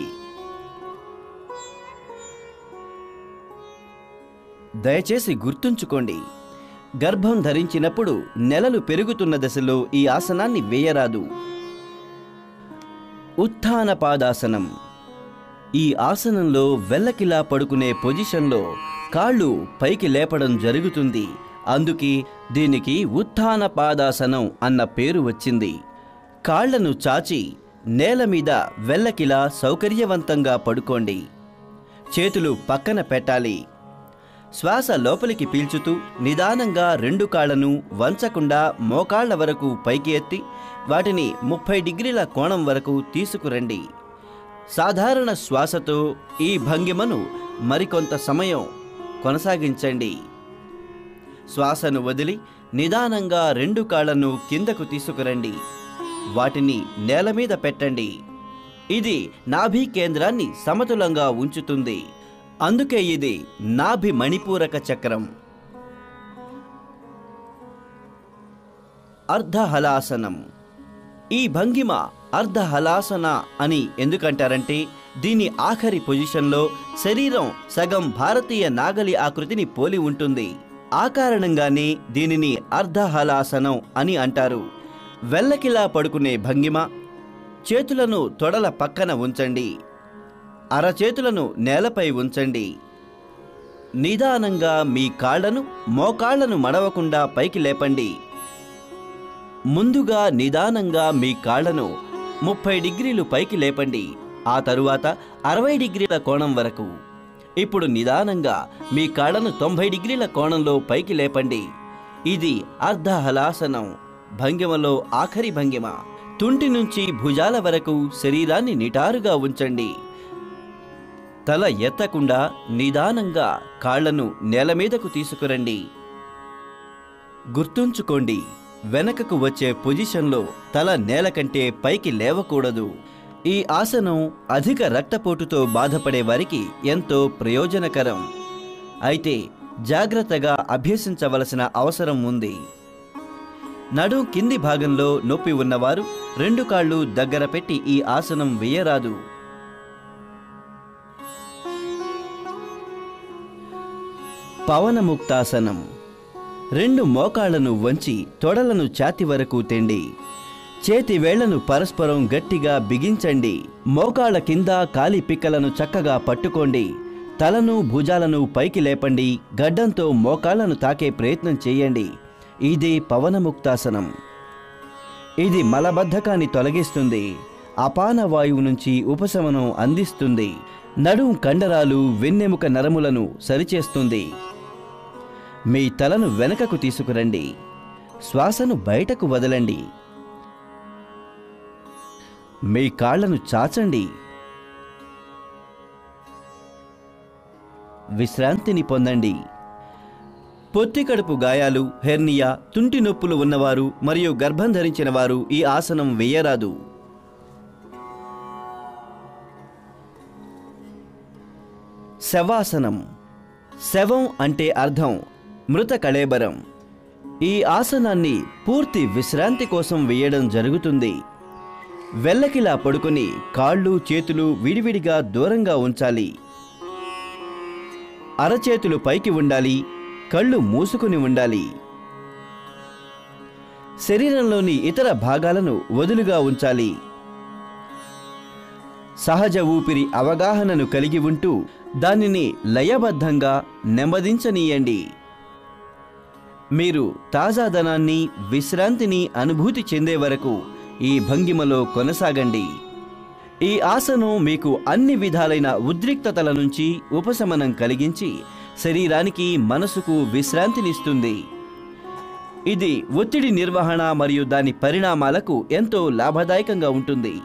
దయచేసి గుర్తుంచుకోండి, గర్భం ధరించినప్పుడు నెలలు పెరుగుతున్న దశలో ఈ ఆసనాన్ని వేయరాదు. ఉత్థాన పాదాసనం. ఈ ఆసనంలో వెల్లకిలా పడుకునే పొజిషన్లో కాళ్ళు పైకి లేపడం జరుగుతుంది. అందుకే దీనికి ఉత్థాన పాదాసనం అన్న పేరు వచ్చింది. కాళ్లను చాచి నేల మీద వెల్లకిలా సౌకర్యవంతంగా పడుకోండి. చేతులు పక్కన పెట్టాలి. శ్వాస లోపలికి పీల్చుతూ నిదానంగా 2 కాళ్లను వంచకుండా మోకాళ్ల వరకు పైకి ఎత్తి వాటిని 30 డిగ్రీల కోణం వరకు తీసుకురండి. సాధారణ శ్వాసతో ఈ భంగిమను మరికొంత సమయం కొనసాగించండి. శ్వాసను వదిలి నిదానంగా 2 కాళ్లను కిందకు తీసుకురండి. వాటిని నేల మీద పెట్టండి. ఇది నాభి కేంద్రాన్ని సమతులంగా ఉంచుతుంది. అందుకే ఇది నాభి మణిపూరక చక్రం. అర్ధహలాసనం. ఈ భంగిమ అర్ధహలాసన అని ఎందుకంటారంటే దీని ఆఖరి పొజిషన్లో శరీరం సగం భారతీయ నాగలి ఆకృతిని పోలి ఉంటుంది. ఆ కారణంగానే దీనిని అర్ధహలాసనం అని అంటారు. వెల్లకిలా పడుకునే భంగిమ. చేతులను తొడల పక్కన ఉంచండి. అరచేతులను నేలపై ఉంచండి. నిదానంగా మీ కాళ్లను, మోకాళ్లను మడవకుండా పైకి లేపండి. ముందుగా నిదానంగా మీ కాళ్లను 30 డిగ్రీలు పైకి లేపండి. ఆ తరువాత 60 డిగ్రీల కోణం వరకు. ఇప్పుడు నిదానంగా మీ కాళ్లను 90 డిగ్రీల కోణంలో పైకి లేపండి. ఇది అర్ధహలాసనం భంగిమలో ఆఖరి భంగిమ. తుంటి నుంచి భుజాల వరకు శరీరాన్ని నిటారుగా ఉంచండి. తల ఎత్తకుండా నిదానంగా కాళ్లను నేల మీదకు తీసుకురండి. గుర్తుంచుకోండి, వెనకకు వచ్చే పొజిషన్లో తల నేల కంటే పైకి లేవకూడదు. ఈ ఆసనం అధిక రక్తపోటుతో బాధపడే వారికి ఎంతో ప్రయోజనకరం. అయితే జాగ్రత్తగా అభ్యసించవలసిన అవసరం ఉంది. నడుం కింది భాగంలో నొప్పి ఉన్నవారు 2 కాళ్ళు దగ్గర పెట్టి ఈ ఆసనం వేయరాదు. పవనముక్తాసనం. 2 మోకాళ్లను వంచి తొడలను ఛాతి వరకు తెండి. చేతి వేళ్లను పరస్పరం గట్టిగా బిగించండి. మోకాళ్ల కింద కాలి పిక్కలను చక్కగా పట్టుకోండి. తలను భుజాలను పైకి లేపండి. గడ్డంతో మోకాళ్లను తాకే ప్రయత్నం చేయండి. ఇది పవనముక్తాసనం. ఇది మలబద్ధకాన్ని తొలగిస్తుంది. అపాన వాయువు నుంచి ఉపశమనం అందిస్తుంది. నడుం కండరాలు, వెన్నెముక నరములను సరిచేస్తుంది. మీ తలను వెనకకు తీసుకురండి. శ్వాసను బయటకు వదలండి. మీ కాళ్లను చాచండి. విశ్రాంతిని పొందండి. పొత్తికడుపు గాయాలు, హెర్నియా, తుంటి నొప్పులు ఉన్నవారు మరియు గర్భం ధరించిన వారు ఈ ఆసనం వేయరాదు. శవాసనం. శవం అంటే అర్థం మృత కళేబరం. ఈ ఆసనాన్ని పూర్తి విశ్రాంతి కోసం వేయడం జరుగుతుంది. వెల్లకిలా పడుకొని కాళ్ళు చేతులు విడివిడిగా దూరంగా ఉంచాలి. అరచేతులు పైకి ఉండాలి. కళ్ళు మూసుకుని ఉండాలి. శరీరంలోని ఇతర భాగాలను వదులుగా ఉంచాలి. సహజ ఊపిరి అవగాహనను కలిగి ఉంటూ దానిని లయబద్ధంగా నెమ్మదించనీయండి. మీరు తాజాదనాన్ని, విశ్రాంతిని అనుభూతి చెందే వరకు ఈ భంగిమలో కొనసాగండి. ఈ ఆసనం మీకు అన్ని విధాలైన ఉద్రిక్తతల నుంచి ఉపశమనం కలిగించి శరీరానికి, మనసుకు విశ్రాంతినిస్తుంది. ఇది ఒత్తిడి నిర్వహణ మరియు దాని పరిణామాలకు ఎంతో లాభదాయకంగా ఉంటుంది.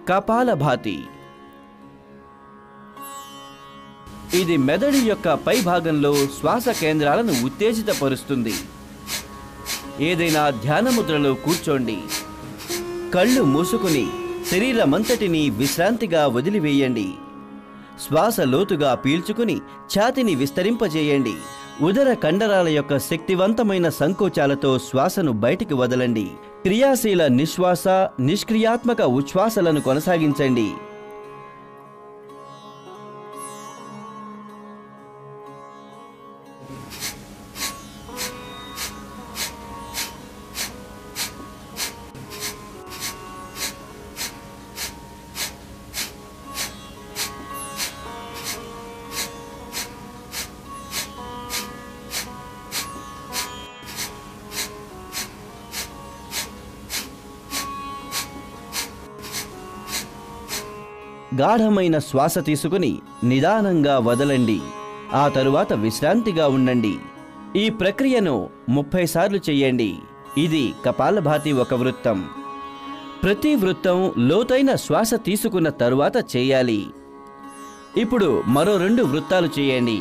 కపాలభాతి. ఇది మెదడు యొక్క పై భాగంలో శ్వాస కేంద్రాలను ఉత్తేజితపరుస్తుంది. ఏదైనా ధ్యానముద్రలో కూర్చోండి. కళ్ళు మూసుకుని శరీరమంతటిని విశ్రాంతిగా వదిలివేయండి. శ్వాస లోతుగా పీల్చుకుని ఛాతిని విస్తరింపజేయండి. ఉదర కండరాల యొక్క శక్తివంతమైన సంకోచాలతో శ్వాసను బయటికి వదలండి. క్రియాశీల నిశ్వాస, నిష్క్రియాత్మక ఉచ్ఛ్వాసలను కొనసాగించండి. గాఢమైన శ్వాస తీసుకుని నిదానంగా వదలండి. ఆ తరువాత విశ్రాంతిగా ఉండండి. ఈ ప్రక్రియను 30 సార్లు చేయండి. ఇది కపాలభాతి ఒక వృత్తం. ప్రతి వృత్తం లోతైన శ్వాస తీసుకున్న తరువాత చేయాలి. ఇప్పుడు మరో 2 వృత్తాలు చేయండి.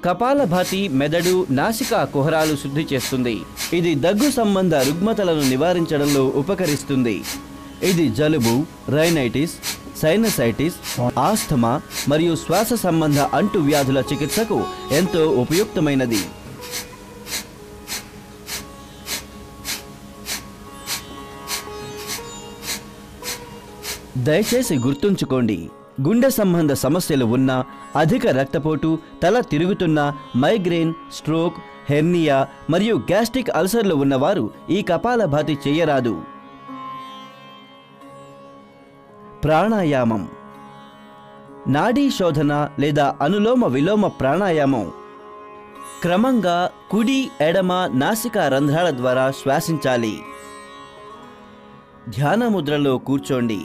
కపాలభాతి మెదడు, నాసికా కుహరాలు శుద్ధి చేస్తుంది. ఇది దగ్గు సంబంధ రుగ్మతలను నివారించడంలో ఉపకరిస్తుంది. ఇది జలుబు, రైనైటిస్, సైనసైటిస్, ఆస్థమా మరియు శ్వాస సంబంధ అంటు వ్యాధుల చికిత్సకు ఎంతో ఉపయుక్తమైనది. దయచేసి గుర్తుంచుకోండి, గుండె సంబంధ సమస్యలు ఉన్నా, అధిక రక్తపోటు, తల తిరుగుతున్న, మైగ్రేన్, స్ట్రోక్, హెర్నియా మరియు గ్యాస్ట్రిక్ అల్సర్లు ఉన్నవారు ఈ కపాలభాతి చేయరాదు. ప్రాణాయామం. నాడీ శోధన లేదా అనులోమ విలోమ ప్రాణాయామం క్రమంగా కుడి ఎడమ నాసికా రంధ్రాల ద్వారా శ్వాసించాలి. ధ్యాన ముద్రలో కూర్చోండి.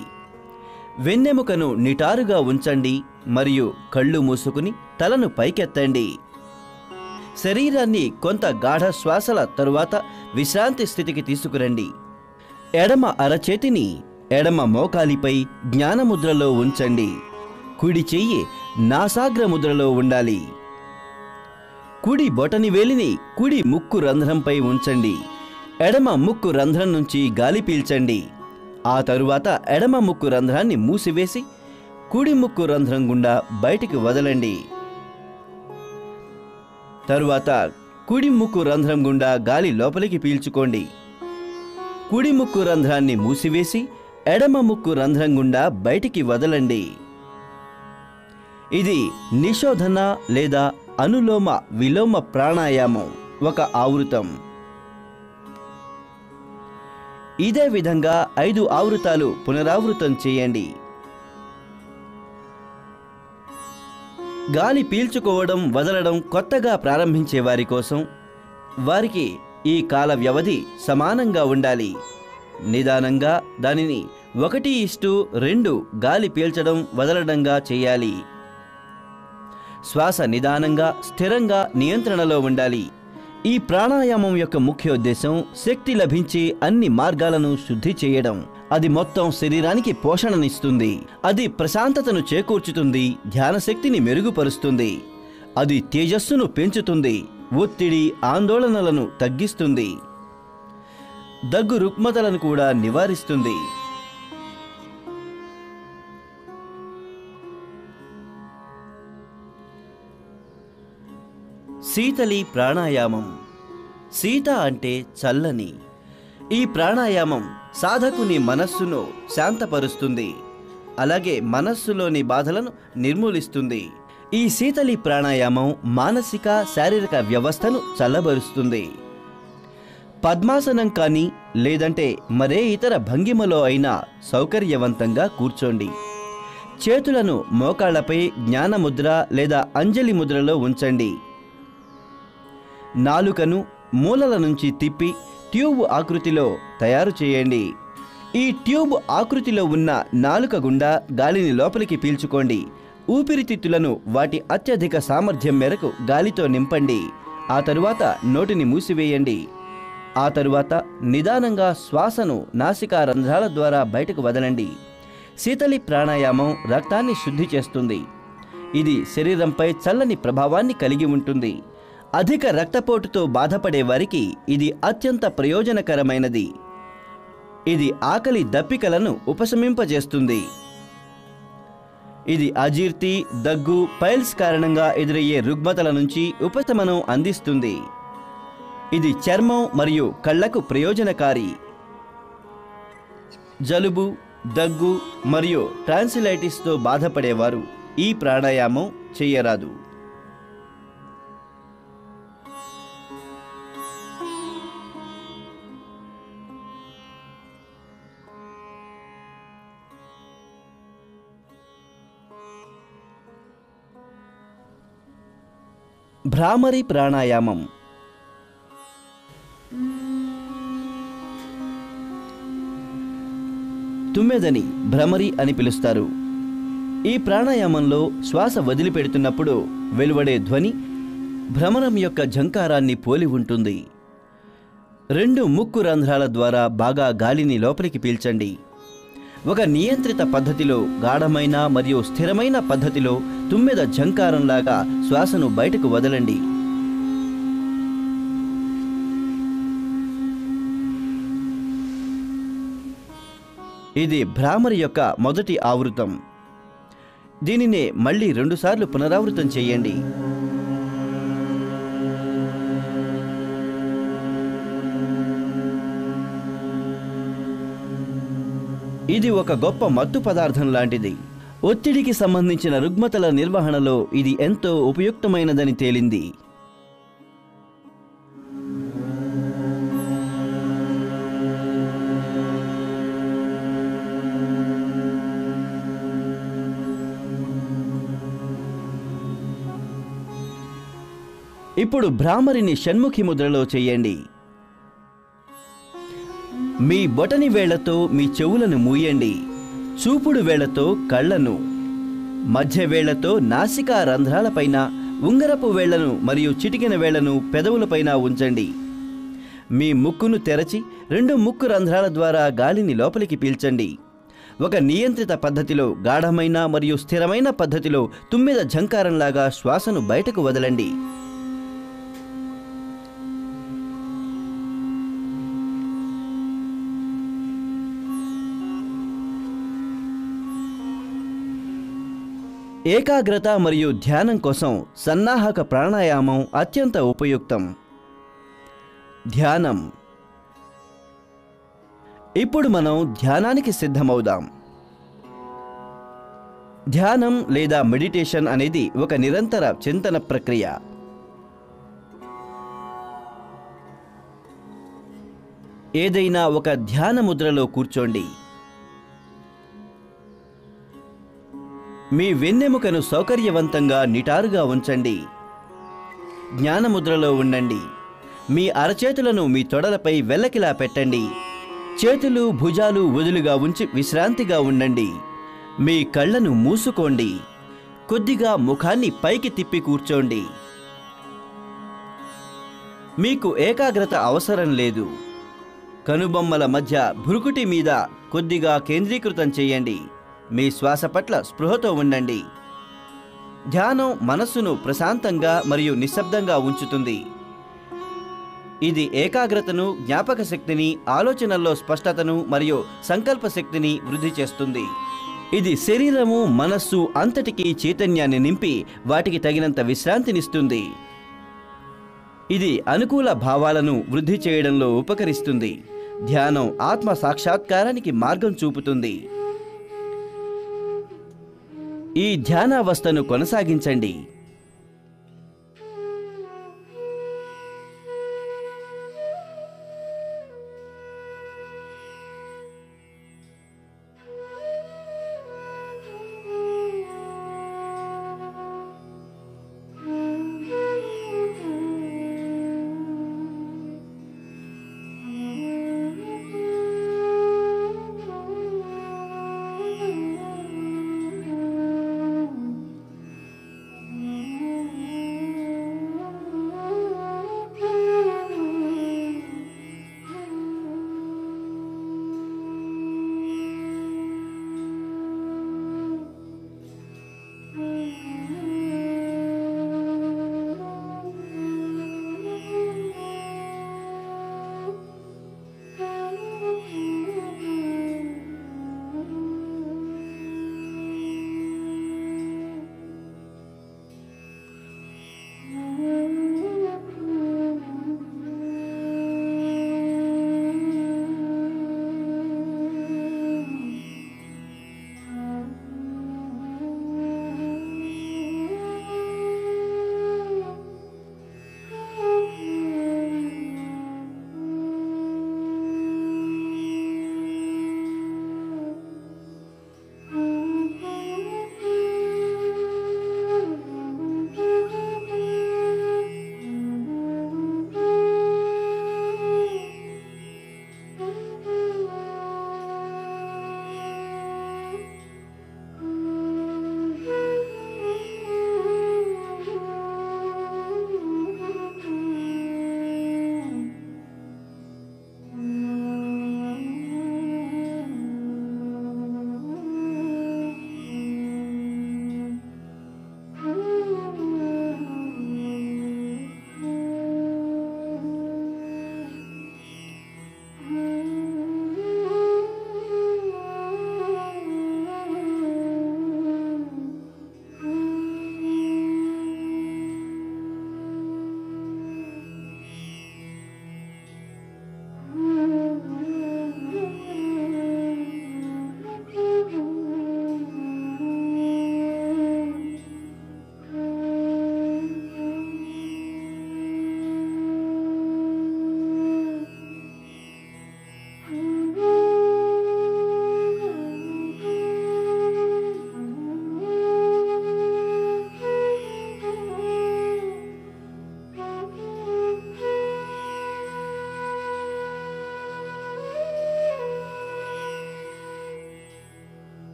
వెన్నెముకను నిటారుగా ఉంచండి మరియు కళ్ళు మూసుకుని తలను పైకెత్తండి. శరీరాన్ని కొంత గాఢ శ్వాసల తరువాత విశ్రాంతి స్థితికి తీసుకురండి. ఎడమ అరచేతిని ఎడమ మోకాలిపై జ్ఞానముద్రలో ఉంచండి. కుడి చెయ్యి నాసాగ్ర ముద్రలో ఉండాలి. కుడి బొటని వేలిని కుడి ముక్కు రంధ్రంపై ఉంచండి. ఎడమ ముక్కు రంధ్రం నుంచి గాలి పీల్చండి. ఆ తరువాత ఎడమ ముక్కు రంధ్రాన్ని మూసివేసి కుడి ముక్కు రంధ్రం గుండా బయటికి వదలండి. తరువాత కుడి ముక్కు రంధ్రం గుండా గాలి లోపలికి పీల్చుకోండి. కుడి ముక్కు రంధ్రాన్ని మూసివేసి ఎడమ ముక్కు రంధ్రం గుండా బయటికి వదలండి. ఇది నిశోధన లేదా అనులోమ విలోమ ప్రాణాయామం ఒక ఆవృతం. ఇదే విధంగా 5 ఆవృతాలు పునరావృతం చేయండి. గాలి పీల్చుకోవడం వదలడం కొత్తగా ప్రారంభించే వారి కోసం వారికి ఈ కాల వ్యవధి సమానంగా ఉండాలి. నిదానంగా దానిని 1:2 గాలి పీల్చడం వదలడంగా చేయాలి. శ్వాస నిదానంగా స్థిరంగా నియంత్రణలో ఉండాలి. ఈ ప్రాణాయామం యొక్క ముఖ్యోద్దేశం శక్తి లభించే అన్ని మార్గాలను శుద్ధి చేయడం. అది మొత్తం శరీరానికి పోషణనిస్తుంది. అది ప్రశాంతతను చేకూర్చుతుంది. ధ్యాన శక్తిని మెరుగుపరుస్తుంది. అది తేజస్సును పెంచుతుంది. ఒత్తిడి, ఆందోళనలను తగ్గిస్తుంది. దగ్గు రుగ్మతలను కూడా నివారిస్తుంది. శీతలి ప్రాణాయామం. శీత అంటే చల్లని. ఈ ప్రాణాయామం సాధకుని మనస్సును శాంతపరుస్తుంది. అలాగే మనస్సులోని బాధలను నిర్మూలిస్తుంది. ఈ శీతలి ప్రాణాయామం మానసిక శారీరక వ్యవస్థను చల్లబరుస్తుంది. పద్మాసనం కానీ లేదంటే మరే ఇతర భంగిమలో అయినా సౌకర్యవంతంగా కూర్చోండి. చేతులను మోకాళ్లపై జ్ఞానముద్ర లేదా అంజలి ముద్రలో ఉంచండి. నాలుకను మూలల నుంచి తిప్పి ట్యూబ్ ఆకృతిలో తయారు చేయండి. ఈ ట్యూబ్ ఆకృతిలో ఉన్న నాలుక గుండా గాలిని లోపలికి పీల్చుకోండి. ఊపిరితిత్తులను వాటి అత్యధిక సామర్థ్యం మేరకు గాలితో నింపండి. ఆ తరువాత నోటిని మూసివేయండి. ఆ తరువాత నిదానంగా శ్వాసను నాసికా రంధ్రాల ద్వారా బయటకు వదలండి. శీతలి ప్రాణాయామం రక్తాన్ని శుద్ధి చేస్తుంది. ఇది శరీరంపై చల్లని ప్రభావాన్ని కలిగి ఉంటుంది. అధిక రక్తపోటుతో బాధపడే వారికి ఇది అత్యంత ప్రయోజనకరమైనది. ఇది ఆకలి దప్పికలను ఉపశమింపజేస్తుంది. ఇది అజీర్తి, దగ్గు, పైల్స్ కారణంగా ఎదురయ్యే రుగ్మతల నుంచి ఉపశమనం అందిస్తుంది. ఇది చర్మం మరియు కళ్లకు ప్రయోజనకారి. జలుబు, దగ్గు మరియు టాన్సిలైటిస్తో బాధపడేవారు ఈ ప్రాణాయామం చేయరాదు. భ్రామరి ప్రాణాయామం. తుమ్మెదని భ్రమరి అని పిలుస్తారు. ఈ ప్రాణాయామంలో శ్వాస వదిలిపెడుతున్నప్పుడు వెలువడే ధ్వని భ్రమరం యొక్క ఝంకారాన్ని పోలి ఉంటుంది. 2 ముక్కు రంధ్రాల ద్వారా బాగా గాలిని లోపలికి పీల్చండి. ఒక నియంత్రిత పద్ధతిలో, గాఢమైన మరియు స్థిరమైన పద్ధతిలో తుమ్మెద ఝంకారంలాగా శ్వాసను బయటకు వదలండి. ఇది భ్రామరి యొక్క మొదటి ఆవృతం. దీనినే మళ్ళీ 2 సార్లు పునరావృతం చేయండి. ఇది ఒక గొప్ప మత్తు పదార్థం లాంటిది. ఒత్తిడికి సంబంధించిన రుగ్మతల నిర్వహణలో ఇది ఎంతో ఉపయుక్తమైనదని తేలింది. ఇప్పుడు భ్రామరిని షణ్ముఖి ముద్రలో చేయండి. మీ బొటని వేళ్లతో మీ చెవులను మూయండి. చూపుడు వేళ్లతో కళ్ళను, మధ్య వేళ్లతో నాసికా రంధ్రాలపైన, ఉంగరపు వేళ్లను మరియు చిటికెన వేళ్లను పెదవులపైన ఉంచండి. మీ ముక్కును తెరచి 2 ముక్కు రంధ్రాల ద్వారా గాలిని లోపలికి పీల్చండి. ఒక నియంత్రిత పద్ధతిలో, గాఢమైన మరియు స్థిరమైన పద్ధతిలో తుమ్మిద ఝంకారంలాగా శ్వాసను బయటకు వదలండి. ఏకాగ్రత మరియు ధ్యానం కోసం సన్నాహక ప్రాణాయామం అత్యంత ఉపయుక్తం. ధ్యానం. ఇప్పుడు మనం ధ్యానానికి సిద్ధమవుదాం. ధ్యానం లేదా మెడిటేషన్ అనేది ఒక నిరంతర చింతన ప్రక్రియ. ఏదైనా ఒక ధ్యాన ముద్రలో కూర్చోండి. మీ వెన్నెముకను సౌకర్యవంతంగా నిటారుగా ఉంచండి. జ్ఞానముద్రలో ఉండండి. మీ అరచేతులను మీ తొడలపై వెల్లకిలా పెట్టండి. చేతులు భుజాలు వదులుగా ఉంచి విశ్రాంతిగా ఉండండి. మీ కళ్ళను మూసుకోండి. కొద్దిగా ముఖాన్ని పైకి తిప్పి కూర్చోండి. మీకు ఏకాగ్రత అవసరం లేదు. కనుబొమ్మల మధ్య భృకుటి మీద కొద్దిగా కేంద్రీకృతం చేయండి. మీ శ్వాస పట్ల స్పృహతో ఉండండి. ధ్యానం మనస్సును ప్రశాంతంగా మరియు నిశ్శబ్దంగా ఉంచుతుంది. ఇది ఏకాగ్రతను, జ్ఞాపక శక్తిని, ఆలోచనల్లో స్పష్టతను మరియు సంకల్ప శక్తిని వృద్ధి చేస్తుంది. ఇది శరీరము, మనస్సు అంతటికీ చైతన్యాన్ని నింపి వాటికి తగినంత విశ్రాంతినిస్తుంది. ఇది అనుకూల భావాలను వృద్ధి చేయడంలో ఉపకరిస్తుంది. ధ్యానం ఆత్మ సాక్షాత్కారానికి మార్గం చూపుతుంది. ఈ ధ్యానావస్థను కొనసాగించండి.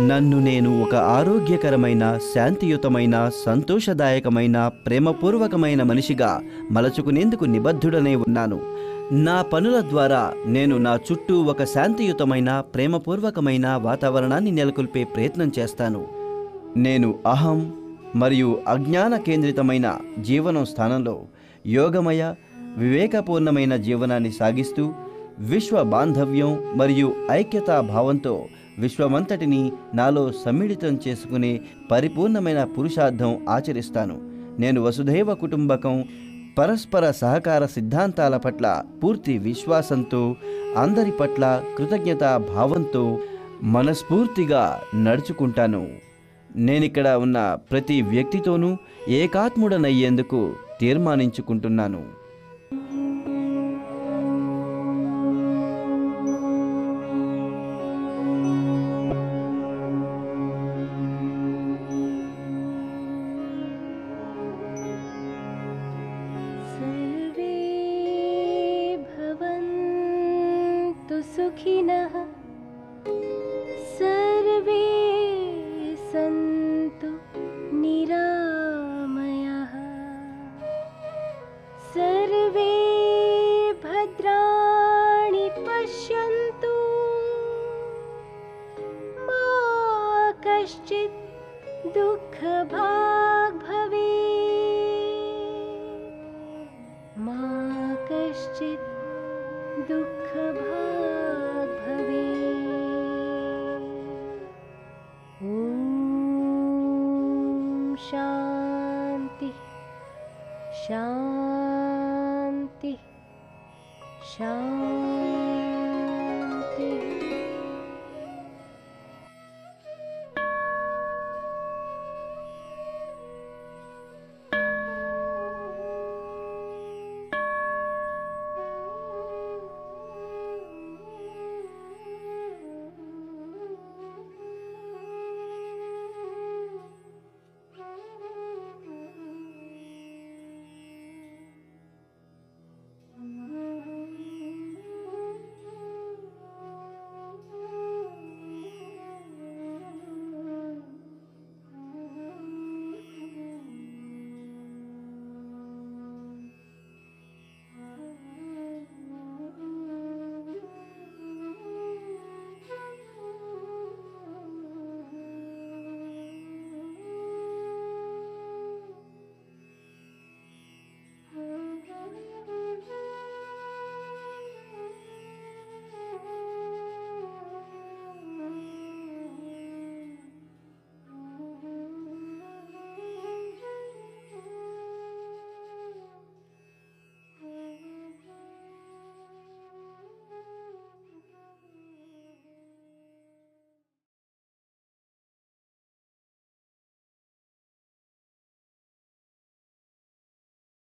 నన్ను నేను ఒక ఆరోగ్యకరమైన, శాంతియుతమైన, సంతోషదాయకమైన, ప్రేమపూర్వకమైన మనిషిగా మలచుకునేందుకు నిబద్ధుడనే ఉన్నాను. నా పనుల ద్వారా నేను నా చుట్టూ ఒక శాంతియుతమైన, ప్రేమపూర్వకమైన వాతావరణాన్ని నెలకొల్పే ప్రయత్నం చేస్తాను. నేను అహం మరియు అజ్ఞాన కేంద్రితమైన జీవనం స్థానంలో యోగమయ, వివేకపూర్ణమైన జీవనాన్ని సాగిస్తూ విశ్వ బాంధవ్యం మరియు ఐక్యతా భావంతో విశ్వమంతటిని నాలో సమ్మిళితం చేసుకునే పరిపూర్ణమైన పురుషార్థం ఆచరిస్తాను. నేను వసుధైవ కుటుంబకం, పరస్పర సహకార సిద్ధాంతాల పట్ల పూర్తి విశ్వాసంతో, అందరి పట్ల కృతజ్ఞతా భావంతో మనస్ఫూర్తిగా నడుచుకుంటాను. నేనిక్కడ ఉన్న ప్రతి వ్యక్తితోనూ ఏకాత్ముడనయ్యేందుకు తీర్మానించుకుంటున్నాను. सुखिनः सर्वे सन्तु निरामयाः सर्वे भद्राणि पश्यन्तु मा कश्चित् दुःखभाग् भवेत् मा कश्चित् दुःखभाग् भवेत्। ॐ शान्ति शान्ति शान्ति।